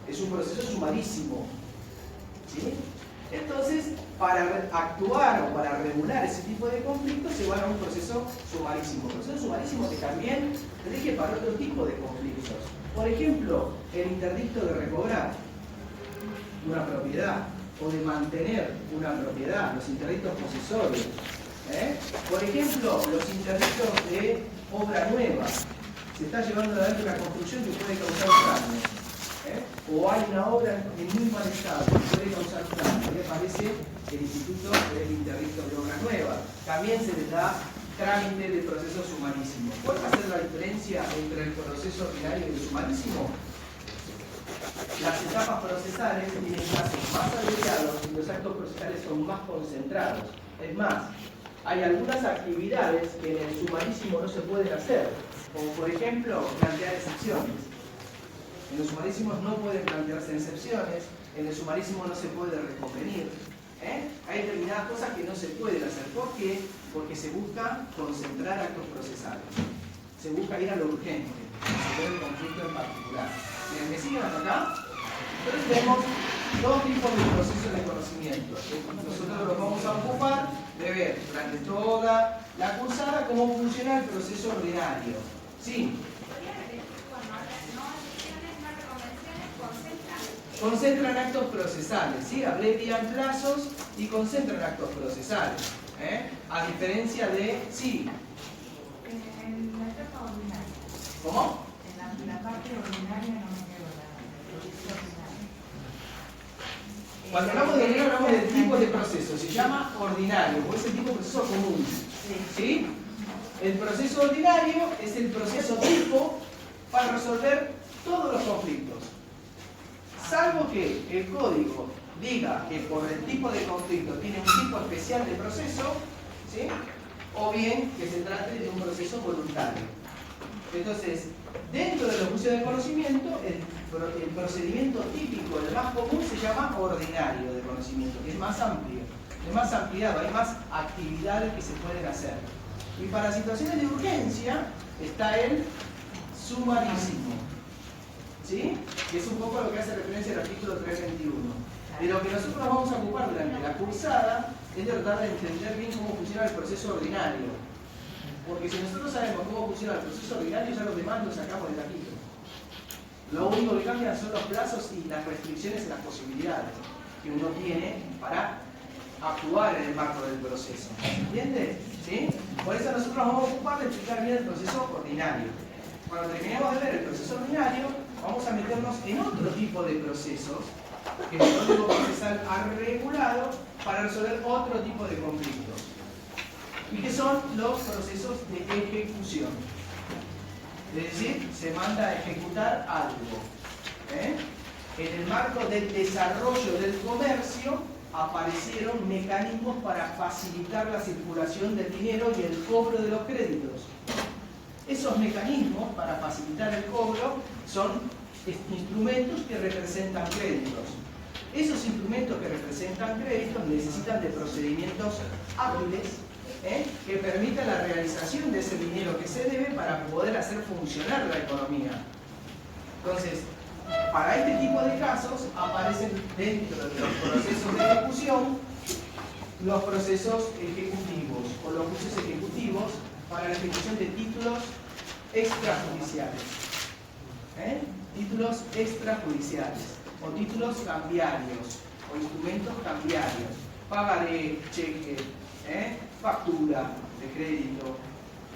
Es un proceso sumarísimo, ¿sí? Entonces, para actuar o para regular ese tipo de conflictos se va a un proceso sumarísimo. Un proceso sumarísimo que también rige para otro tipo de conflictos. Por ejemplo, el interdicto de recobrar una propiedad o de mantener una propiedad, los interdictos posesorios. Por ejemplo, los interdictos de obra nueva. Se está llevando adelante una construcción que puede causar daño. O hay una obra en muy mal estado que puede causar daño. Me parece el instituto del interdicto de obra nueva. También se les da trámite de proceso sumarísimo. ¿Cuál va a ser la diferencia entre el proceso ordinario y el sumarísimo? Las etapas procesales tienen plazos más abreviados y los actos procesales son más concentrados. Es más, hay algunas actividades que en el sumarísimo no se pueden hacer, como por ejemplo plantear excepciones. En los sumarísimos no pueden plantearse excepciones, en el sumarísimo no se puede reconvenir. Hay determinadas cosas que no se pueden hacer. ¿Por qué? Porque se busca concentrar actos procesales. Se busca ir a lo urgente, resolver el conflicto en particular. ¿Me siguen hasta acá? Entonces tenemos dos tipos de procesos de conocimiento. Nosotros nos vamos a ocupar de ver durante toda la cursada cómo funciona el proceso ordinario. ¿Sí? Concentran actos procesales, ¿sí? Abrevian plazos y concentran actos procesales. A diferencia de... Sí. En la etapa ordinaria. ¿Cómo? En la parte ordinaria no me quedo la Cuando hablamos de ordinario hablamos del tipo de proceso. Se llama ordinario, o es el tipo de proceso común. ¿Sí? El proceso ordinario es el proceso tipo para resolver todos los conflictos. Salvo que el código diga que por el tipo de conflicto tiene un tipo especial de proceso, ¿sí? O bien que se trate de un proceso voluntario. Entonces, dentro de los juicios de conocimiento, el procedimiento típico, el más común, se llama ordinario de conocimiento, que es más amplio, es más ampliado, hay más actividades que se pueden hacer. Y para situaciones de urgencia está el sumarísimo, ¿sí? Que es un poco lo que hace referencia al artículo 321. De lo que nosotros nos vamos a ocupar durante la cursada es de tratar de entender bien cómo funciona el proceso ordinario. Porque si nosotros sabemos cómo funciona el proceso ordinario, ya los demás los sacamos de taquito. Lo único que cambian son los plazos y las restricciones en las posibilidades que uno tiene para actuar en el marco del proceso. ¿Entiende? ¿Sí? Por eso nosotros nos vamos a ocupar de explicar bien el proceso ordinario. Cuando terminemos de ver el proceso ordinario, vamos a meternos en otro tipo de procesos que el Código Procesal ha regulado para resolver otro tipo de conflictos. Y que son los procesos de ejecución. Es decir, se manda a ejecutar algo. En el marco del desarrollo del comercio aparecieron mecanismos para facilitar la circulación del dinero y el cobro de los créditos. Esos mecanismos para facilitar el cobro son instrumentos que representan créditos. Esos instrumentos que representan créditos necesitan de procedimientos hábiles que permitan la realización de ese dinero que se debe para poder hacer funcionar la economía. Entonces, para este tipo de casos aparecen dentro de los procesos de ejecución los procesos ejecutivos o los juicios ejecutivos para la ejecución de títulos extrajudiciales. Títulos extrajudiciales o títulos cambiarios o instrumentos cambiarios pagaré, cheque, factura de crédito,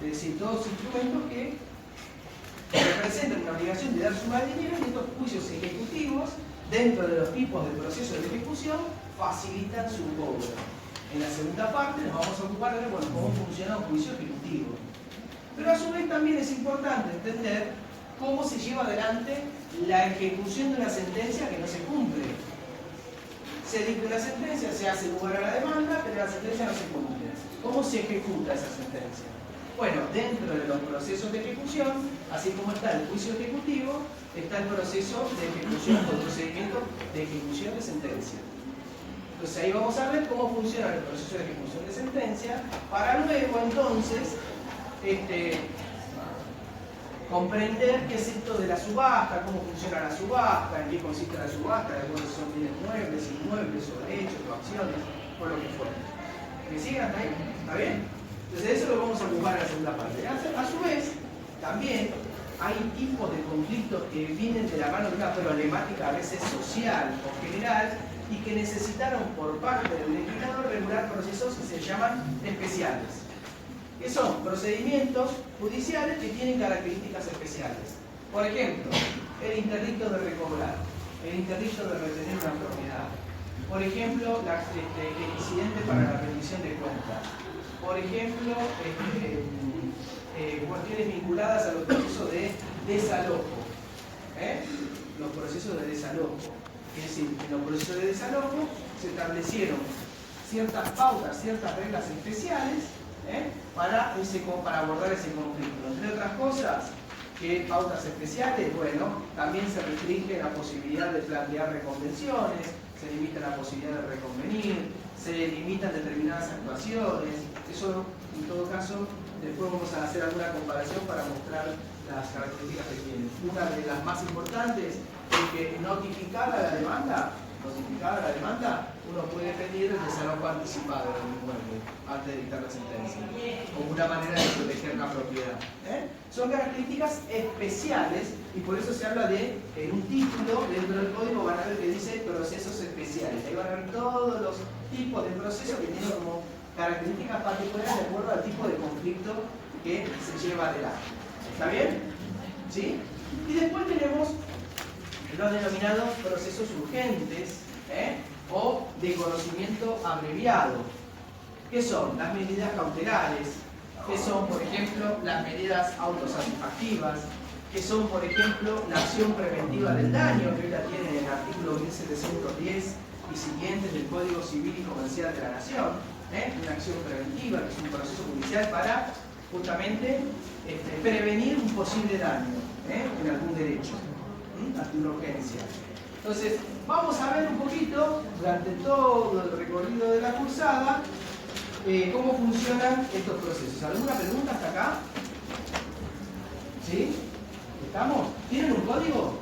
es decir, todos instrumentos que representan una obligación de dar suma de dinero, y estos juicios ejecutivos, dentro de los tipos de procesos de ejecución, facilitan su cobro. En la segunda parte nos vamos a ocupar de ver, bueno, cómo funciona un juicio ejecutivo. Pero a su vez también es importante entender cómo se lleva adelante la ejecución de una sentencia que no se cumple. Se dicta una sentencia, se hace lugar a la demanda, pero la sentencia no se cumple. ¿Cómo se ejecuta esa sentencia? Bueno, dentro de los procesos de ejecución, así como está el juicio ejecutivo, está el proceso de ejecución o el procedimiento de ejecución de sentencia. Entonces ahí vamos a ver cómo funciona el proceso de ejecución de sentencia, para luego entonces comprender qué es esto de la subasta, cómo funciona la subasta, en qué consiste la subasta, de cuáles son bienes muebles, inmuebles, o derechos, o acciones, o lo que fuera. ¿Me siguen hasta ahí? ¿Está bien? Entonces eso lo vamos a ocupar en la segunda parte. A su vez, también hay tipos de conflictos que vienen de la mano de una problemática a veces social o general y que necesitaron por parte del legislador regular procesos que se llaman especiales, que son procedimientos judiciales que tienen características especiales. Por ejemplo, el interdicto de recobrar, el interdicto de retener una propiedad, por ejemplo, el incidente para la rendición de cuentas, por ejemplo, cuestiones vinculadas a los procesos de desalojo, los procesos de desalojo. Es decir, en los procesos de desalojo se establecieron ciertas pautas, ciertas reglas especiales para abordar ese conflicto. Entre otras cosas, ¿qué pautas especiales? Bueno, también se restringe la posibilidad de plantear reconvenciones, se limita la posibilidad de reconvenir, se limitan determinadas actuaciones. Eso, en todo caso, después vamos a hacer alguna comparación para mostrar las características que tienen. Una de las más importantes es que notificada la demanda, uno puede pedir el desalojo anticipado del inmueble antes de dictar la sentencia, como una manera de proteger la propiedad. Son características especiales y por eso se habla de, en un título dentro del código van a ver que dice procesos especiales. Ahí van a ver todos los tipos de procesos que tienen como características particulares de acuerdo al tipo de conflicto que se lleva adelante. ¿Está bien? ¿Sí? Y después tenemos los denominados procesos urgentes o de conocimiento abreviado, que son las medidas cautelares, que son, por ejemplo, las medidas autosatisfactivas, que son, por ejemplo, la acción preventiva del daño, que hoy la tienen en el artículo 1710 y siguientes del Código Civil y Comercial de la Nación, una acción preventiva, que es un proceso judicial para justamente prevenir un posible daño en algún derecho, ante una urgencia. Entonces, vamos a ver un poquito, durante todo el recorrido de la cursada, cómo funcionan estos procesos. ¿Alguna pregunta hasta acá? ¿Sí? ¿Estamos? ¿Tienen un código?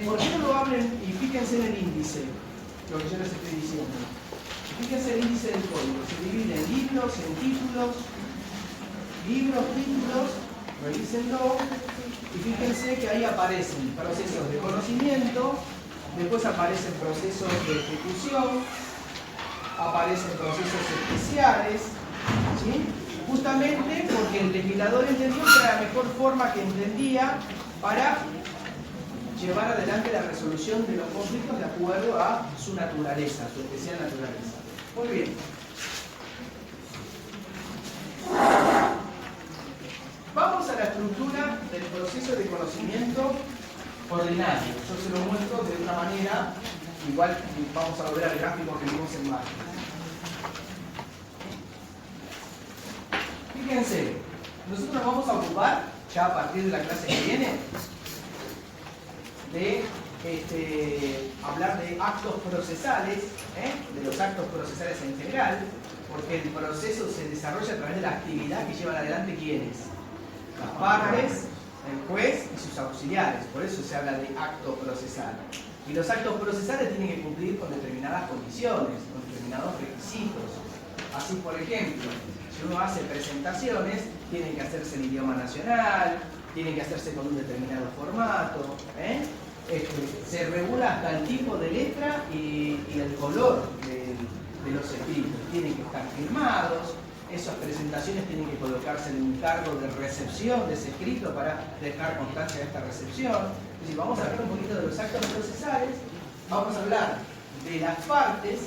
¿Por qué no lo abren y fíjense en el índice? Lo que yo les estoy diciendo. Fíjense el índice del código. Se divide en libros, en títulos, títulos, revísenlo. Y fíjense que ahí aparecen procesos de conocimiento, después aparecen procesos de ejecución, aparecen procesos especiales, ¿sí? Justamente porque el legislador entendió que era la mejor forma que entendía para llevar adelante la resolución de los conflictos de acuerdo a su naturaleza, su especial naturaleza. Muy bien. Vamos a la estructura del proceso de conocimiento ordinario. Yo se lo muestro de una manera, igual vamos a volver al gráfico que vimos en marzo. Fíjense, nosotros nos vamos a ocupar, ya a partir de la clase que viene, de hablar de actos procesales, de los actos procesales en general, porque el proceso se desarrolla a través de la actividad que llevan adelante ¿quiénes? Las partes, el juez y sus auxiliares. Por eso se habla de acto procesal. Y los actos procesales tienen que cumplir con determinadas condiciones, con determinados requisitos. Así, por ejemplo, si uno hace presentaciones, tienen que hacerse en idioma nacional, tienen que hacerse con un determinado formato, se regula hasta el tipo de letra y el color de los escritos. Tienen que estar firmados, esas presentaciones tienen que colocarse en un cargo de recepción de ese escrito para dejar constancia de esta recepción. Es decir, vamos a hablar un poquito de los actos procesales, vamos a hablar de las partes,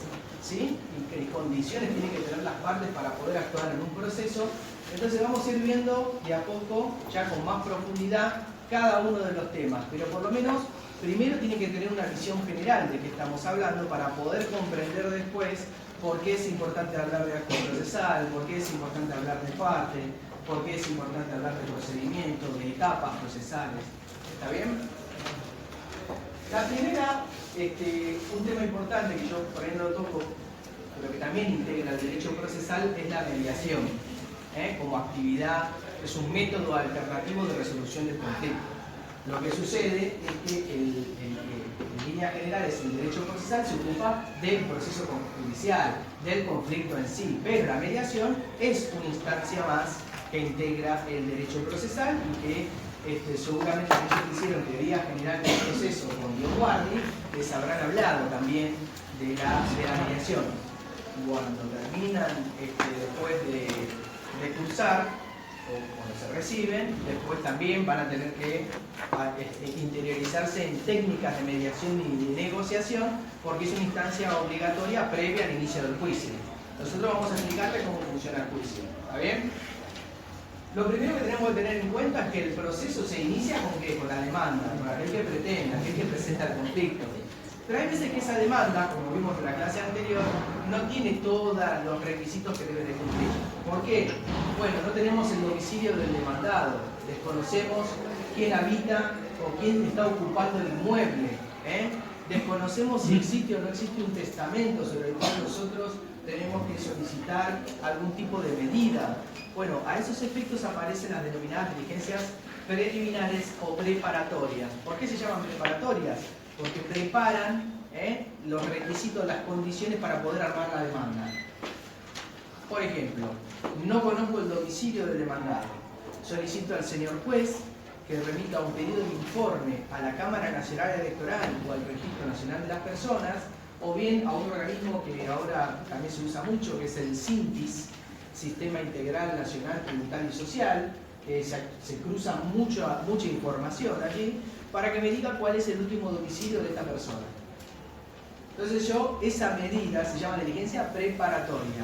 ¿sí? Y qué condiciones tienen que tener las partes para poder actuar en un proceso. Entonces vamos a ir viendo de a poco, ya con más profundidad, cada uno de los temas, pero por lo menos primero tiene que tener una visión general de qué estamos hablando para poder comprender después por qué es importante hablar de acto procesal, por qué es importante hablar de parte, por qué es importante hablar de procedimiento, de etapas procesales. ¿Está bien? La primera, un tema importante que yo por ahí no lo toco, pero que también integra el derecho procesal, es la mediación, como actividad, es un método alternativo de resolución del conflicto. Lo que sucede es que en líneas generales el derecho procesal se ocupa del proceso judicial, del conflicto en sí, pero la mediación es una instancia más que integra el derecho procesal y que seguramente aquellos que hicieron teoría general del proceso con Dioguardi les habrán hablado también de la mediación. Cuando terminan después de cursar, o cuando se reciben, después también van a tener que interiorizarse en técnicas de mediación y de negociación, porque es una instancia obligatoria previa al inicio del juicio. Nosotros vamos a explicarles cómo funciona el juicio. ¿Está bien? Lo primero que tenemos que tener en cuenta es que el proceso se inicia con ¿qué? Con la demanda, con aquel que pretende, aquel que presenta el conflicto. Pero hay veces que esa demanda, como vimos en la clase anterior, no tiene todos los requisitos que debe de cumplir. ¿Por qué? Bueno, no tenemos el domicilio del demandado, desconocemos quién habita o quién está ocupando el inmueble, desconocemos si existe o no existe un testamento sobre el cual nosotros tenemos que solicitar algún tipo de medida. Bueno, a esos efectos aparecen las denominadas diligencias preliminares o preparatorias. ¿Por qué se llaman preparatorias? Porque preparan los requisitos, las condiciones para poder armar la demanda. Por ejemplo, no conozco el domicilio del demandado. Solicito al señor juez que remita un pedido de informe a la Cámara Nacional Electoral o al Registro Nacional de las Personas, o bien a un organismo que ahora también se usa mucho, que es el SINTIS, Sistema Integral Nacional Tributario y Social, que se cruza mucha información allí, para que me diga cuál es el último domicilio de esta persona. Entonces esa medida se llama diligencia preparatoria.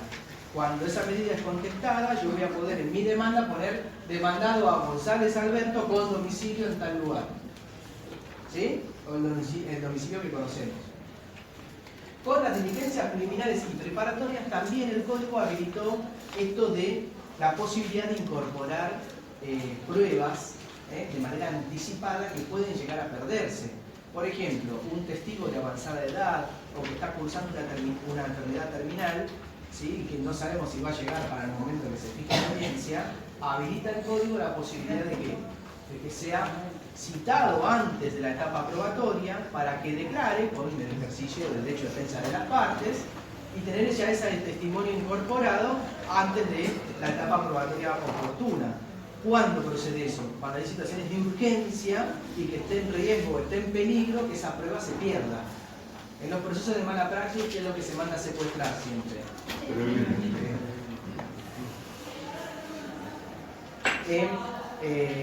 Cuando esa medida es contestada, yo voy a poder en mi demanda poner demandado a González Alberto con domicilio en tal lugar. ¿Sí? O el domicilio que conocemos. Con las diligencias preliminares y preparatorias también el Código habilitó esto de la posibilidad de incorporar pruebas de manera anticipada que pueden llegar a perderse. Por ejemplo, un testigo de avanzada edad o que está cursando una enfermedad terminal, ¿sí? Que no sabemos si va a llegar para el momento que se fije la audiencia, habilita el código la posibilidad de que sea citado antes de la etapa probatoria para que declare con el ejercicio del derecho de defensa de las partes y tener ya ese testimonio incorporado antes de la etapa probatoria oportuna. ¿Cuándo procede eso? Cuando hay situaciones de urgencia y que esté en riesgo o esté en peligro, que esa prueba se pierda. En los procesos de mala praxis, ¿qué es lo que se manda a secuestrar siempre?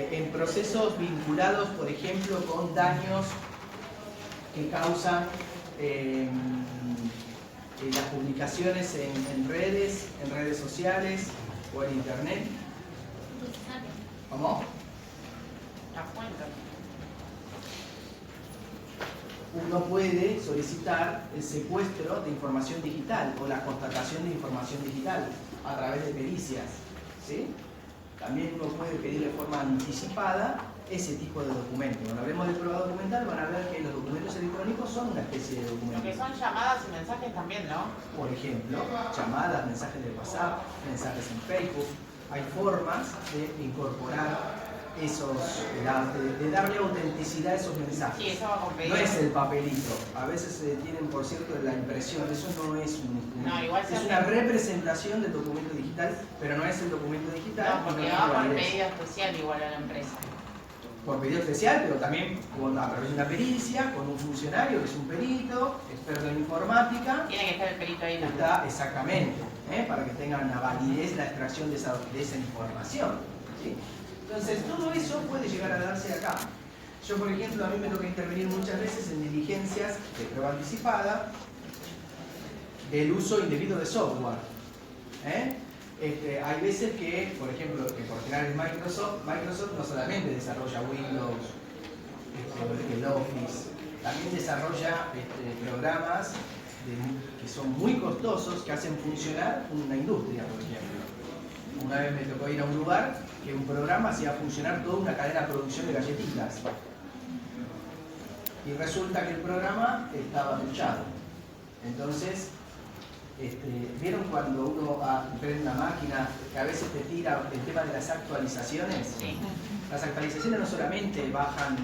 En procesos vinculados, por ejemplo, con daños que causan las publicaciones en redes sociales o en internet. ¿Cómo? La cuenta. Uno puede solicitar el secuestro de información digital o la constatación de información digital a través de pericias, ¿sí? También uno puede pedir de forma anticipada ese tipo de documentos. Cuando hablemos de prueba documental van a ver que los documentos electrónicos son una especie de documentos. Lo que son llamadas y mensajes también, ¿no? Por ejemplo, llamadas, mensajes de WhatsApp, mensajes en Facebook. Hay formas de incorporar de darle autenticidad a esos mensajes. Sí, eso va con pedido. No es el papelito. A veces tienen, por cierto, la impresión. Eso no es un instrumento. No, igual es una representación del documento digital, pero no es el documento digital. No, porque no va con validez. pedido especial igual a la empresa. por pedido especial, pero también a través de una pericia, con un funcionario que es un perito, experto en informática. Tiene que estar el perito ahí también. Está exactamente, para que tengan una validez la extracción de esa información. ¿Sí? Entonces, todo eso puede llegar a darse acá. Yo, por ejemplo, a mí me toca intervenir muchas veces en diligencias de prueba anticipada del uso indebido de software. Hay veces que, por ejemplo, que por general Microsoft no solamente desarrolla Windows, el Office, también desarrolla programas que son muy costosos, que hacen funcionar una industria, por ejemplo. Una vez me tocó ir a un lugar que un programa hacía funcionar toda una cadena de producción de galletitas. Y resulta que el programa estaba truchado. Entonces, ¿vieron cuando uno prende una máquina que a veces te tira el tema de las actualizaciones? Sí. Las actualizaciones no solamente bajan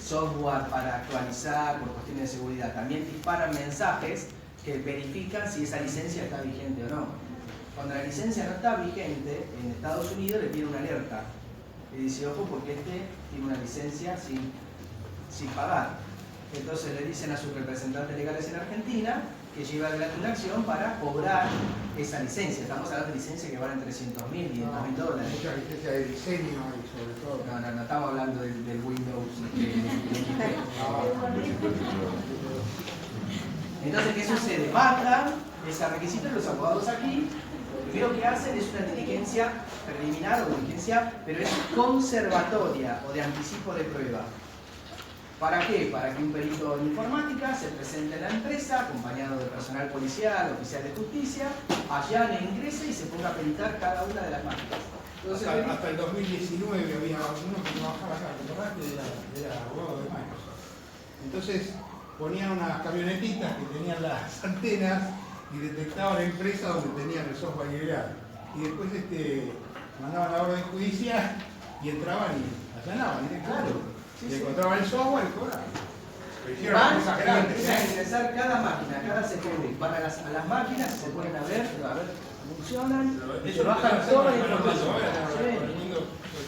software para actualizar por cuestiones de seguridad, también disparan mensajes que verifican si esa licencia está vigente o no. Cuando la licencia no está vigente, en Estados Unidos le pide una alerta. Le dice, ojo, porque tiene una licencia sin pagar. Entonces le dicen a sus representantes legales en Argentina que lleva adelante una acción para cobrar esa licencia. Estamos hablando de licencias que valen $300.000, $500.000 dólares. Mucha licencia de diseño y sobre todo. No estamos hablando del Windows. Entonces, ¿qué sucede? Matan ese requisito de los abogados aquí. Lo primero que hacen es una diligencia preliminar o diligencia, pero es conservatoria o de anticipo de prueba. ¿Para qué? Para que un perito en informática se presente en la empresa, acompañado de personal policial, oficial de justicia, allane, ingrese y se ponga a peritar cada una de las máquinas. Entonces, Hasta el 2019 había uno que trabajaba acá, que era abogado de Microsoft. Entonces ponían unas camionetitas que tenían las antenas y detectaban la empresa donde tenían el software liberado. Y después mandaban la orden judicial y entraban y allanaban directamente. Y encontraban el software y cobraban. van y empiezan a ingresar cada máquina, cada CPU. Van a las máquinas, se ponen a ver, funcionan, se bajan toda la información.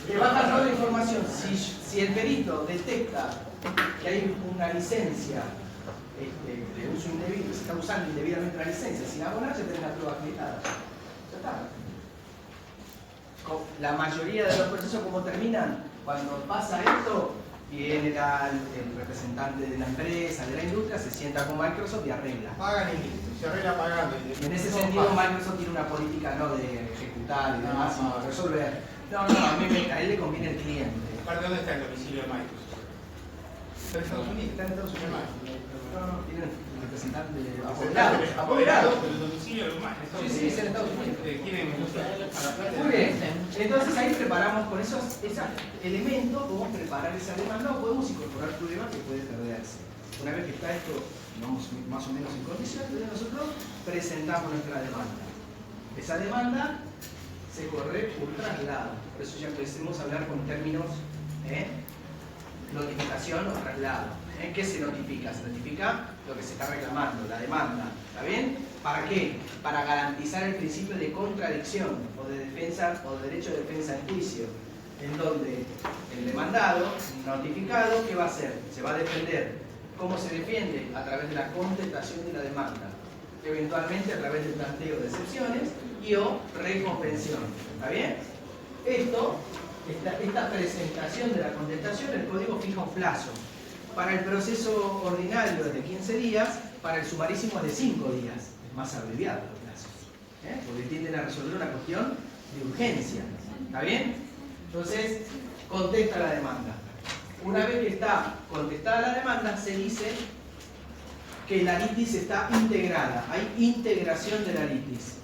Te bajan toda la información. Si el perito detecta que hay una licencia de uso indebido, que se está usando indebidamente la licencia, sin abonar, se tiene la prueba acreditada. Ya está. La mayoría de los procesos, ¿cómo terminan? Cuando pasa esto, viene el representante de la empresa, de la industria, se sienta con Microsoft y arregla. Pagan y listo, se arregla pagando. En ese sentido, Microsoft tiene una política no de ejecutar y demás, sino de resolver. A él le conviene el cliente. Aparte, ¿dónde está el domicilio de Microsoft? ¿Está en Estados Unidos? Está en Estados Unidos. No, tiene un representante Apoderado. apoderado. Pero el domicilio de Microsoft. Sí, es en Estados Unidos. ¿Quieren Muy bien, entonces ahí preparamos con esos elementos, podemos preparar esa demanda o podemos incorporar prueba que puede perderse. Una vez que está esto más o menos en condiciones, nosotros presentamos nuestra demanda. Esa demanda se corre un traslado, por eso ya empecemos a hablar con términos notificación o traslado. ¿En qué se notifica? Se notifica lo que se está reclamando, la demanda. ¿Está bien? ¿Para qué? Para garantizar el principio de contradicción o de defensa o de derecho de defensa en juicio, en donde el demandado, notificado, ¿qué va a hacer? Se va a defender. ¿Cómo se defiende? A través de la contestación de la demanda, eventualmente a través del planteo de excepciones y o recompensión. ¿Está bien? Esta presentación de la contestación, el código fija un plazo. Para el proceso ordinario es de 15 días, para el sumarísimo es de 5 días. Es más abreviado los plazos, porque tienden a resolver una cuestión de urgencia. ¿Está bien? Entonces, contesta la demanda. Una vez que está contestada la demanda, se dice que la litis está integrada. Hay integración de la litis.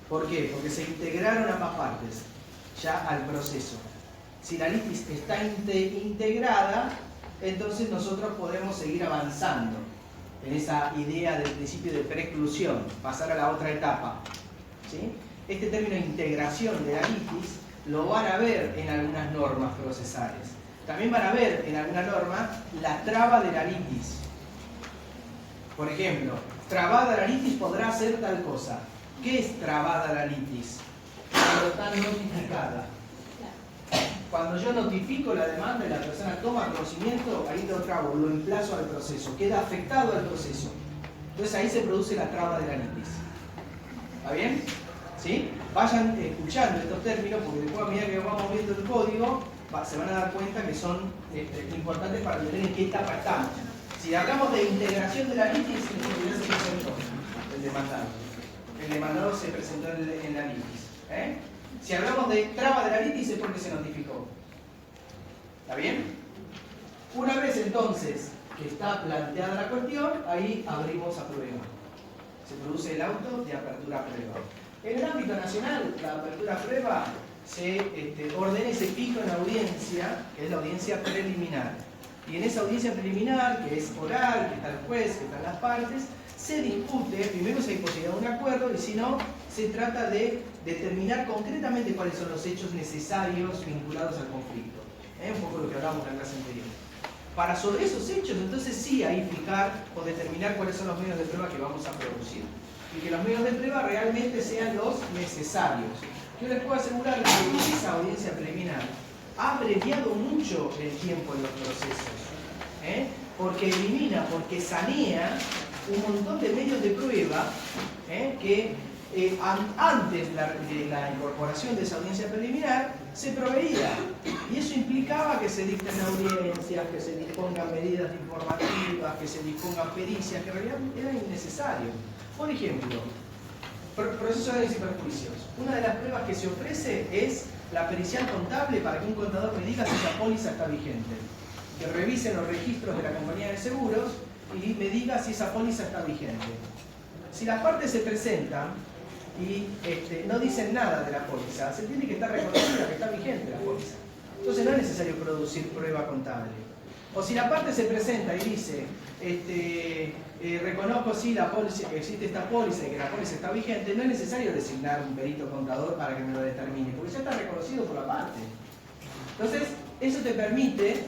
¿Por qué? Porque se integraron ambas partes ya al proceso. Si la litis está integrada, entonces nosotros podemos seguir avanzando en esa idea del principio de preclusión, pasar a la otra etapa. ¿Sí? Este término integración de la litis lo van a ver en algunas normas procesales. También van a ver en alguna norma la traba de la litis. Por ejemplo, trabada la litis podrá hacer tal cosa. ¿Qué es trabada la litis? Cuando está notificada. Cuando yo notifico la demanda y la persona toma conocimiento, ahí lo trabo, lo emplazo al proceso, queda afectado al proceso. Entonces ahí se produce la traba de la litis. ¿Está bien? ¿Sí? Vayan escuchando estos términos porque después a medida que vamos viendo el código se van a dar cuenta que son importantes para entender en qué etapa estamos. Si hablamos de integración de la litis, ya se presentó el demandado. El demandado se presentó en la litis. Si hablamos de traba de la litis es porque se notificó. ¿Está bien? Una vez entonces que está planteada la cuestión, ahí abrimos a prueba. Se produce el auto de apertura a prueba. En el ámbito nacional, la apertura a prueba se ordena y se fija en la audiencia, que es la audiencia preliminar. Y en esa audiencia preliminar, que es oral, que está el juez, que están las partes, se discute, primero si hay posibilidad de un acuerdo, y si no, se trata de determinar concretamente cuáles son los hechos necesarios vinculados al conflicto. Un poco lo que hablábamos en la clase anterior. Para sobre esos hechos, entonces sí, ahí fijar o determinar cuáles son los medios de prueba que vamos a producir. Y que los medios de prueba realmente sean los necesarios. Yo les puedo asegurar que esa audiencia preliminar ha abreviado mucho el tiempo en los procesos. Porque elimina, porque sanea un montón de medios de prueba que antes de la incorporación de esa audiencia preliminar se proveía. Y eso implicaba que se dicten audiencias, que se dispongan medidas informativas, que se dispongan pericias, que en realidad era innecesario. Por ejemplo, proceso de bienes y perjuicios. Una de las pruebas que se ofrece es la pericial contable para que un contador me diga si esa póliza está vigente. Que revisen los registros de la compañía de seguros y me diga si esa póliza está vigente. Si las partes se presentan y no dicen nada de la póliza, se tiene que estar reconocida que está vigente la póliza. Entonces no es necesario producir prueba contable. O si la parte se presenta y dice, reconozco si la póliza, que existe esta póliza y que la póliza está vigente, no es necesario designar un perito contador para que me lo determine, porque ya está reconocido por la parte. Entonces, eso te permite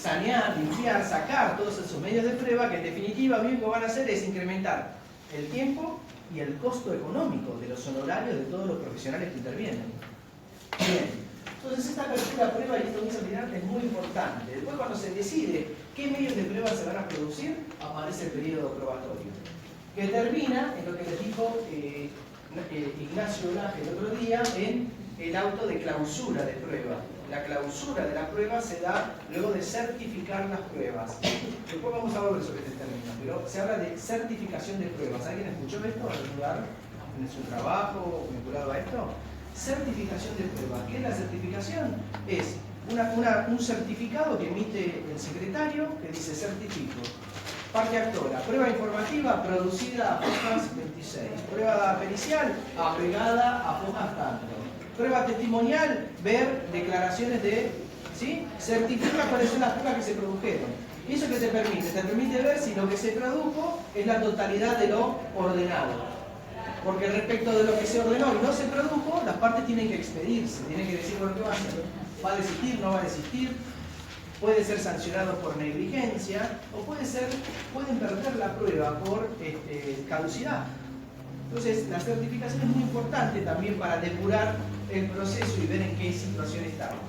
sanear, limpiar, sacar todos esos medios de prueba que en definitiva lo único que van a hacer es incrementar el tiempo y el costo económico de los honorarios de todos los profesionales que intervienen. Bien. Entonces esta apertura a prueba y esta audiencia preliminar es muy importante. Después cuando se decide qué medios de prueba se van a producir, aparece el periodo probatorio. Que termina en lo que les dijo Ignacio Olaje el otro día en el auto de clausura de prueba. La clausura de la prueba se da luego de certificar las pruebas. Después vamos a volver sobre este término, pero se habla de certificación de pruebas. ¿Alguien escuchó esto en algún lugar? ¿En su trabajo vinculado a esto? Certificación de pruebas. ¿Qué es la certificación? Es un certificado que emite el secretario que dice certifico. Parte actora, prueba informativa producida a fojas 26. Prueba pericial apegada a fojas tanto. Prueba testimonial, ver declaraciones de... ¿sí? Certifica cuáles son las pruebas que se produjeron. ¿Y eso qué te permite? Te permite ver si lo que se produjo es la totalidad de lo ordenado. Porque respecto de lo que se ordenó y no se produjo, las partes tienen que expedirse, tienen que decir lo que va a hacer. ¿Va a desistir? ¿No va a desistir? Puede ser sancionado por negligencia o pueden perder la prueba por caducidad. Entonces, la certificación es muy importante también para depurar el proceso y ver en qué situación estamos.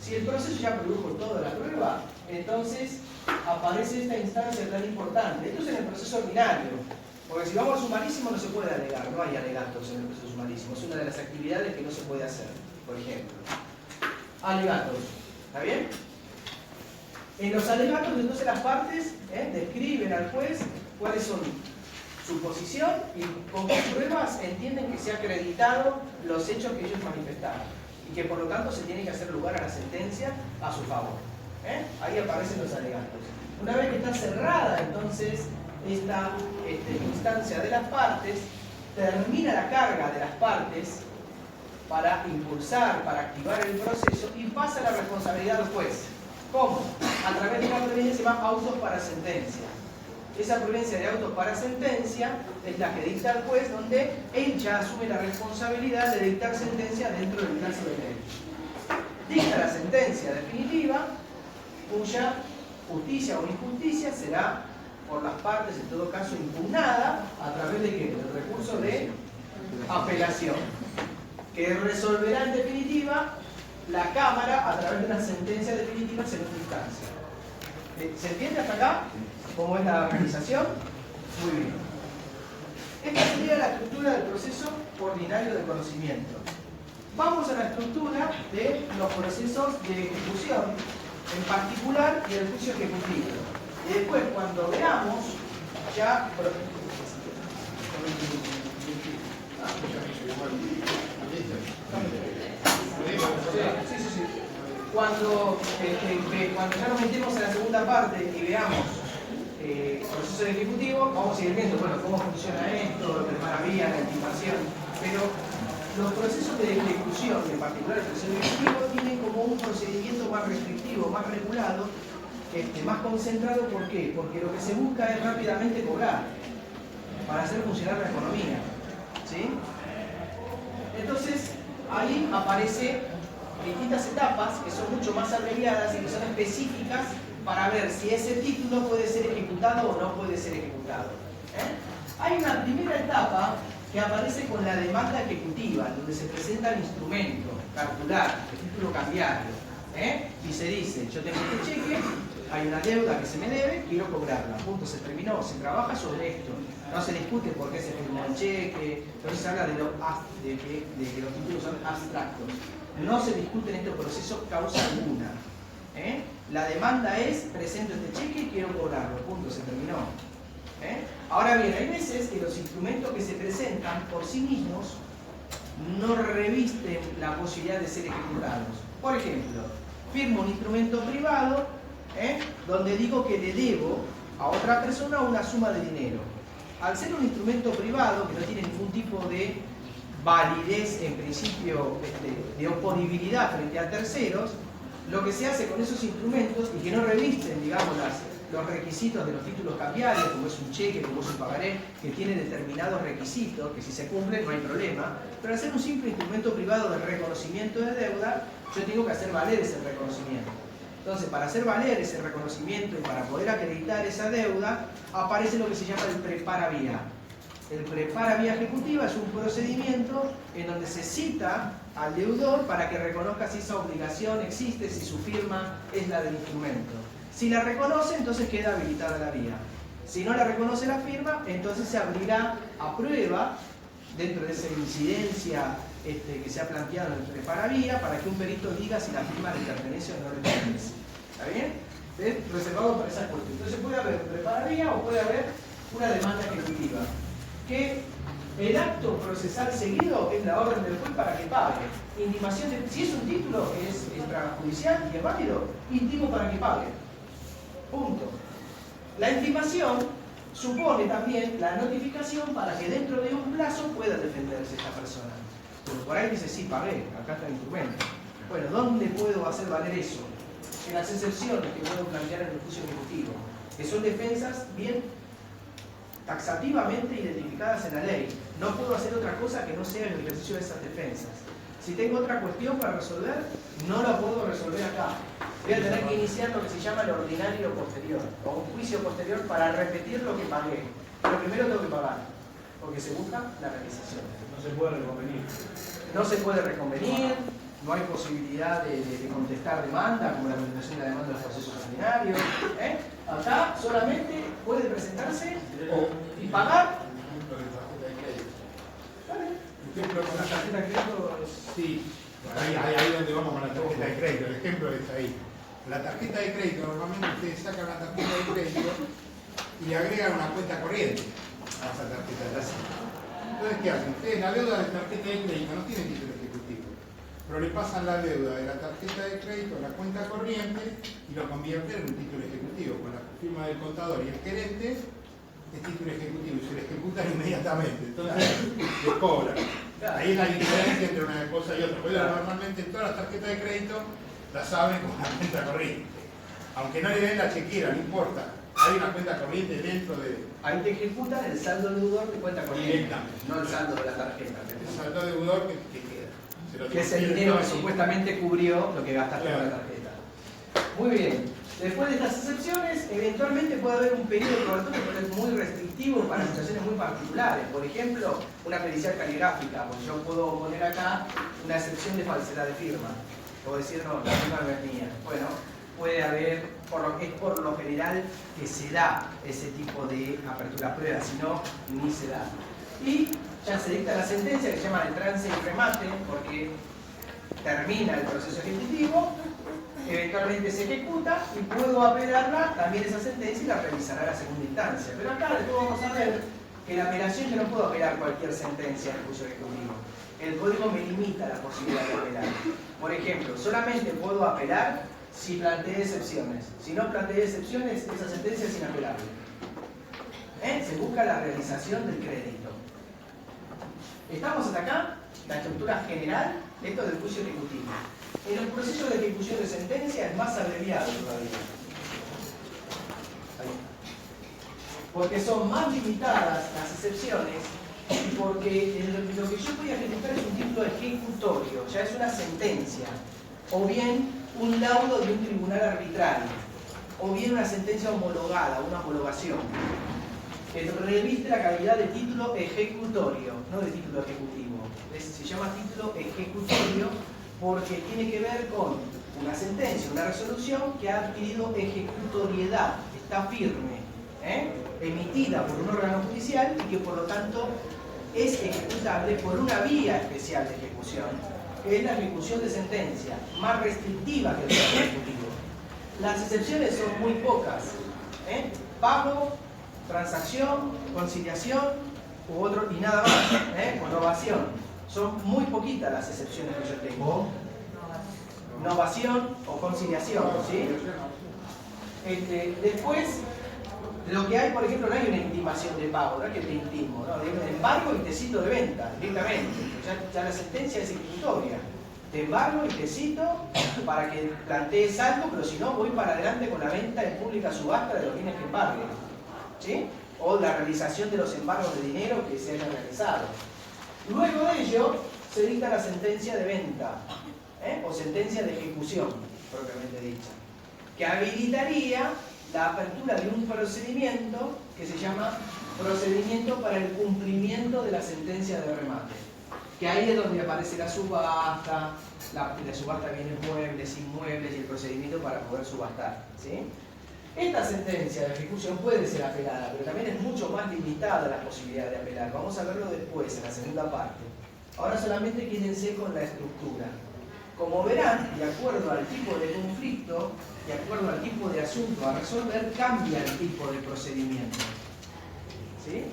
Si el proceso ya produjo toda la prueba, entonces aparece esta instancia tan importante. Esto es en el proceso ordinario. Porque si vamos al sumarísimo no se puede alegar, no hay alegatos en el proceso sumarísimo. Es una de las actividades que no se puede hacer, por ejemplo. Alegatos. ¿Está bien? En los alegatos, entonces las partes describen al juez cuáles son su posición y con qué pruebas entienden que se ha acreditado los hechos que ellos manifestaron. Y que por lo tanto se tiene que hacer lugar a la sentencia a su favor. Ahí aparecen los alegatos. Una vez que está cerrada, entonces, esta instancia de las partes, termina la carga de las partes para impulsar, para activar el proceso y pasa la responsabilidad al juez. ¿Cómo? A través de una providencia que se llama autos para sentencia. Esa providencia de autos para sentencia es la que dicta el juez, donde él ya asume la responsabilidad de dictar sentencia dentro del plazo de ley. Dicta la sentencia definitiva, cuya justicia o injusticia será por las partes, en todo caso, impugnada a través de ¿qué? Del recurso de apelación, que resolverá en definitiva la Cámara a través de una sentencia definitiva en segunda instancia. ¿Se entiende hasta acá cómo es la organización? Muy bien. Esta sería la estructura del proceso ordinario de conocimiento. Vamos a la estructura de los procesos de ejecución, en particular y del juicio ejecutivo. Y después, cuando veamos, ya... Sí. Cuando ya nos metemos en la segunda parte y veamos el proceso ejecutivo, vamos a ir viendo, bueno, cómo funciona esto, de maravilla, la intimación, pero los procesos de ejecución, en particular el proceso ejecutivo, tienen como un procedimiento más restrictivo, más regulado, más concentrado. ¿Por qué? Porque lo que se busca es rápidamente cobrar para hacer funcionar la economía, ¿sí? Entonces, ahí aparecen distintas etapas que son mucho más abreviadas y que son específicas para ver si ese título puede ser ejecutado o no puede ser ejecutado. Hay una primera etapa que aparece con la demanda ejecutiva, donde se presenta el instrumento, calcular, el título cambiario, y se dice, yo tengo este cheque, hay una deuda que se me debe, quiero cobrarla, punto, se terminó, se trabaja sobre esto, no se discute por qué se firmó el cheque, entonces se habla de que los títulos son abstractos, no se discute en este proceso causa alguna. La demanda es, presento este cheque y quiero cobrarlo, punto, se terminó. Ahora bien, hay veces que los instrumentos que se presentan por sí mismos no revisten la posibilidad de ser ejecutados. Por ejemplo, firmo un instrumento privado donde digo que le debo a otra persona una suma de dinero. Al ser un instrumento privado que no tiene ningún tipo de validez en principio de oponibilidad frente a terceros, lo que se hace con esos instrumentos y que no revisten, digamos, los requisitos de los títulos cambiarios, como es un cheque, como es un pagaré, que tiene determinados requisitos, que si se cumplen no hay problema, pero al ser un simple instrumento privado de reconocimiento de deuda, yo tengo que hacer valer ese reconocimiento. Entonces, para hacer valer ese reconocimiento y para poder acreditar esa deuda, aparece lo que se llama el preparavía. El preparavía ejecutiva es un procedimiento en donde se cita al deudor para que reconozca si esa obligación existe, si su firma es la del instrumento. Si la reconoce, entonces queda habilitada la vía. Si no la reconoce la firma, entonces se abrirá a prueba, dentro de esa incidencia que se ha planteado en el preparavía, para que un perito diga si la firma le pertenece o no le pertenece. ¿Está bien? ¿Ves? Reservado para esa cuestión. Entonces puede haber un preparavía o puede haber una demanda ejecutiva. Que el acto procesal seguido es la orden del juez para que pague. Intimación de, si es un título que es extrajudicial y es válido, intimo para que pague. Punto. La intimación supone también la notificación para que dentro de un plazo pueda defenderse esta persona. Pero por ahí dice, sí, pagué, acá está el instrumento. Bueno, ¿dónde puedo hacer valer eso? En las excepciones que puedo plantear en el juicio ejecutivo, que son defensas bien taxativamente identificadas en la ley. No puedo hacer otra cosa que no sea el ejercicio de esas defensas. Si tengo otra cuestión para resolver, no la puedo resolver acá. Voy a tener que iniciar lo que se llama el ordinario posterior, o un juicio posterior para repetir lo que pagué. Pero primero tengo que pagar, porque se busca la realización. No se puede reconvenir. No se puede reconvenir, no hay posibilidad de contestar demanda, como la contestación de la demanda de los procesos ordinarios. Acá solamente puede presentarse y pagar. Ejemplo con la tarjeta de crédito es... Sí, ahí donde vamos con la tarjeta de crédito. El ejemplo es ahí. La tarjeta de crédito, normalmente ustedes sacan la tarjeta de crédito y le agregan una cuenta corriente a esa tarjeta de crédito. Entonces, ¿qué hacen? Ustedes la deuda de tarjeta de crédito no tienen título ejecutivo, pero le pasan la deuda de la tarjeta de crédito a la cuenta corriente y lo convierten en un título ejecutivo. Con la firma del contador y el gerente es título ejecutivo y se le ejecutan inmediatamente. Entonces, les cobran. Ahí es la diferencia entre una cosa y otra. Porque normalmente en todas las tarjetas de crédito las saben con una cuenta corriente. Aunque no le den la chequera, no importa. Hay una cuenta corriente dentro de... Ahí te ejecutan el saldo deudor de cuenta corriente. Directamente. No el saldo de la tarjeta. El saldo deudor que queda. Se lo Que es el dinero que supuestamente cubrió lo que gastaste Claro. con la tarjeta. Muy bien. Después de estas excepciones, eventualmente puede haber un periodo de cobertura que es muy restrictivo para situaciones muy particulares. Por ejemplo, una pericial caligráfica, porque yo puedo poner acá una excepción de falsedad de firma. O decir, no, la firma no es mía. Bueno, puede haber, es por lo general que se da ese tipo de apertura a prueba, si no, ni se da. Y ya se dicta la sentencia que se llama el trance y remate, porque termina el proceso ejecutivo, eventualmente se ejecuta y puedo apelarla también esa sentencia y la revisará la segunda instancia. Pero acá después vamos a ver que la apelación yo no puedo apelar cualquier sentencia del juicio ejecutivo. El código me limita la posibilidad de apelar. Por ejemplo, solamente puedo apelar si planteé excepciones. Si no planteé excepciones, esa sentencia es inapelable. Se busca la realización del crédito. ¿Estamos hasta acá? La estructura general de esto del juicio ejecutivo. En el proceso de ejecución de sentencia es más abreviado todavía. Porque son más limitadas las excepciones y porque lo que yo voy a ejecutar es un título ejecutorio, ya es una sentencia, o bien un laudo de un tribunal arbitrario, o bien una sentencia homologada, una homologación, que reviste la calidad de título ejecutorio, no de título ejecutivo. Se llama título ejecutorio porque tiene que ver con una sentencia, una resolución que ha adquirido ejecutoriedad, está firme, emitida por un órgano judicial y que por lo tanto es ejecutable por una vía especial de ejecución, que es la ejecución de sentencia, más restrictiva que el proceso ejecutivo. Las excepciones son muy pocas. Pago, transacción, conciliación u otro, y nada más. Connovación. Son muy poquitas las excepciones que yo tengo. Novación o conciliación, ¿sí? Después, lo que hay, por ejemplo, no hay una intimación de pago, no es que te intimo, ¿no? Hay un embargo y te cito de venta, directamente. Ya la sentencia es ejecutoria. Te embargo y te cito para que plantees algo, pero si no, voy para adelante con la venta en pública subasta de los bienes que embarguen, ¿sí? O la realización de los embargos de dinero que se hayan realizado. Luego de ello, se dicta la sentencia de venta, o sentencia de ejecución, propiamente dicha, que habilitaría la apertura de un procedimiento que se llama procedimiento para el cumplimiento de la sentencia de remate. Que ahí es donde aparece la subasta, la subasta de bienes muebles, inmuebles y el procedimiento para poder subastar, ¿sí? Esta sentencia de ejecución puede ser apelada, pero también es mucho más limitada la posibilidad de apelar. Vamos a verlo después, en la segunda parte. Ahora solamente quédense con la estructura. Como verán, de acuerdo al tipo de conflicto, de acuerdo al tipo de asunto a resolver, cambia el tipo de procedimiento. ¿Sí?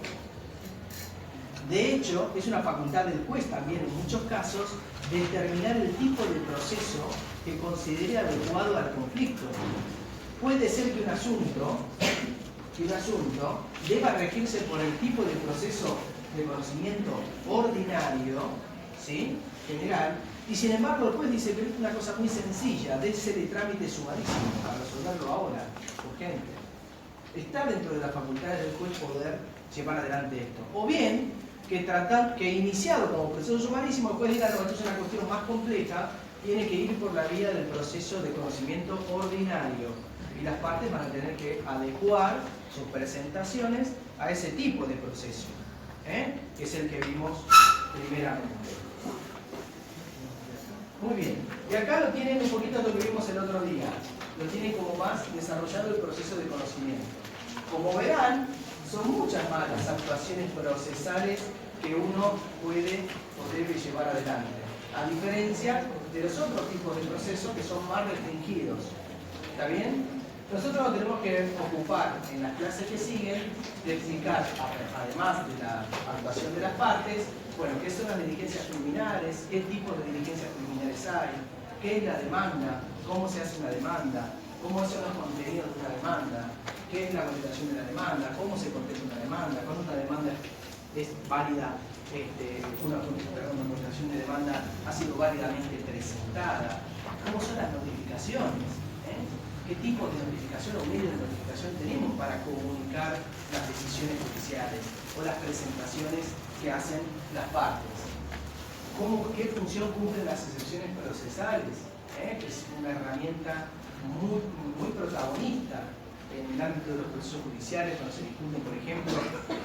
De hecho, es una facultad del juez también en muchos casos determinar el tipo de proceso que considere adecuado al conflicto. Puede ser que un asunto deba regirse por el tipo de proceso de conocimiento ordinario, ¿sí? General, y sin embargo el juez dice que es una cosa muy sencilla, dése de trámite sumarísimo para resolverlo ahora, urgente. Está dentro de las facultades del juez poder llevar adelante esto. O bien, que iniciado como proceso sumarísimo, el juez diga, no, esto es una cuestión más compleja, tiene que ir por la vía del proceso de conocimiento ordinario. Y las partes van a tener que adecuar sus presentaciones a ese tipo de proceso, que es el que vimos primeramente. Muy bien. Y acá lo tienen un poquito lo que vimos el otro día. Lo tienen como más desarrollado el proceso de conocimiento. Como verán, son muchas más las actuaciones procesales que uno puede o debe llevar adelante. A diferencia de los otros tipos de procesos que son más restringidos. ¿Está bien? Nosotros nos tenemos que ocupar en las clases que siguen de explicar, además de la actuación de las partes, bueno, qué son las diligencias criminales, qué tipo de diligencias criminales hay, qué es la demanda, cómo se hace una demanda, cómo son los contenidos de una demanda, qué es la contestación de la demanda, cómo se contesta una demanda, cuándo una demanda es válida, una contestación de demanda ha sido válidamente presentada, cómo son las notificaciones, qué tipo de notificación o medio de notificación tenemos para comunicar las decisiones judiciales o las presentaciones que hacen las partes. ¿Qué función cumplen las excepciones procesales? Que es una herramienta muy protagonista en el ámbito de los procesos judiciales cuando se discuten, por ejemplo,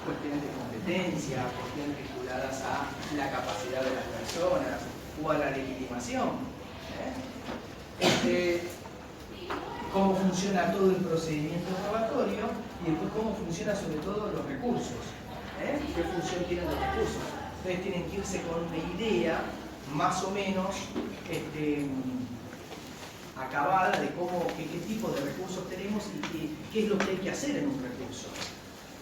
cuestiones de competencia, cuestiones vinculadas a la capacidad de las personas o a la legitimación. cómo funciona todo el procedimiento probatorio y después cómo funciona sobre todo los recursos. ¿Qué función tienen los recursos? Ustedes tienen que irse con una idea más o menos acabada de qué tipo de recursos tenemos y qué es lo que hay que hacer en un recurso.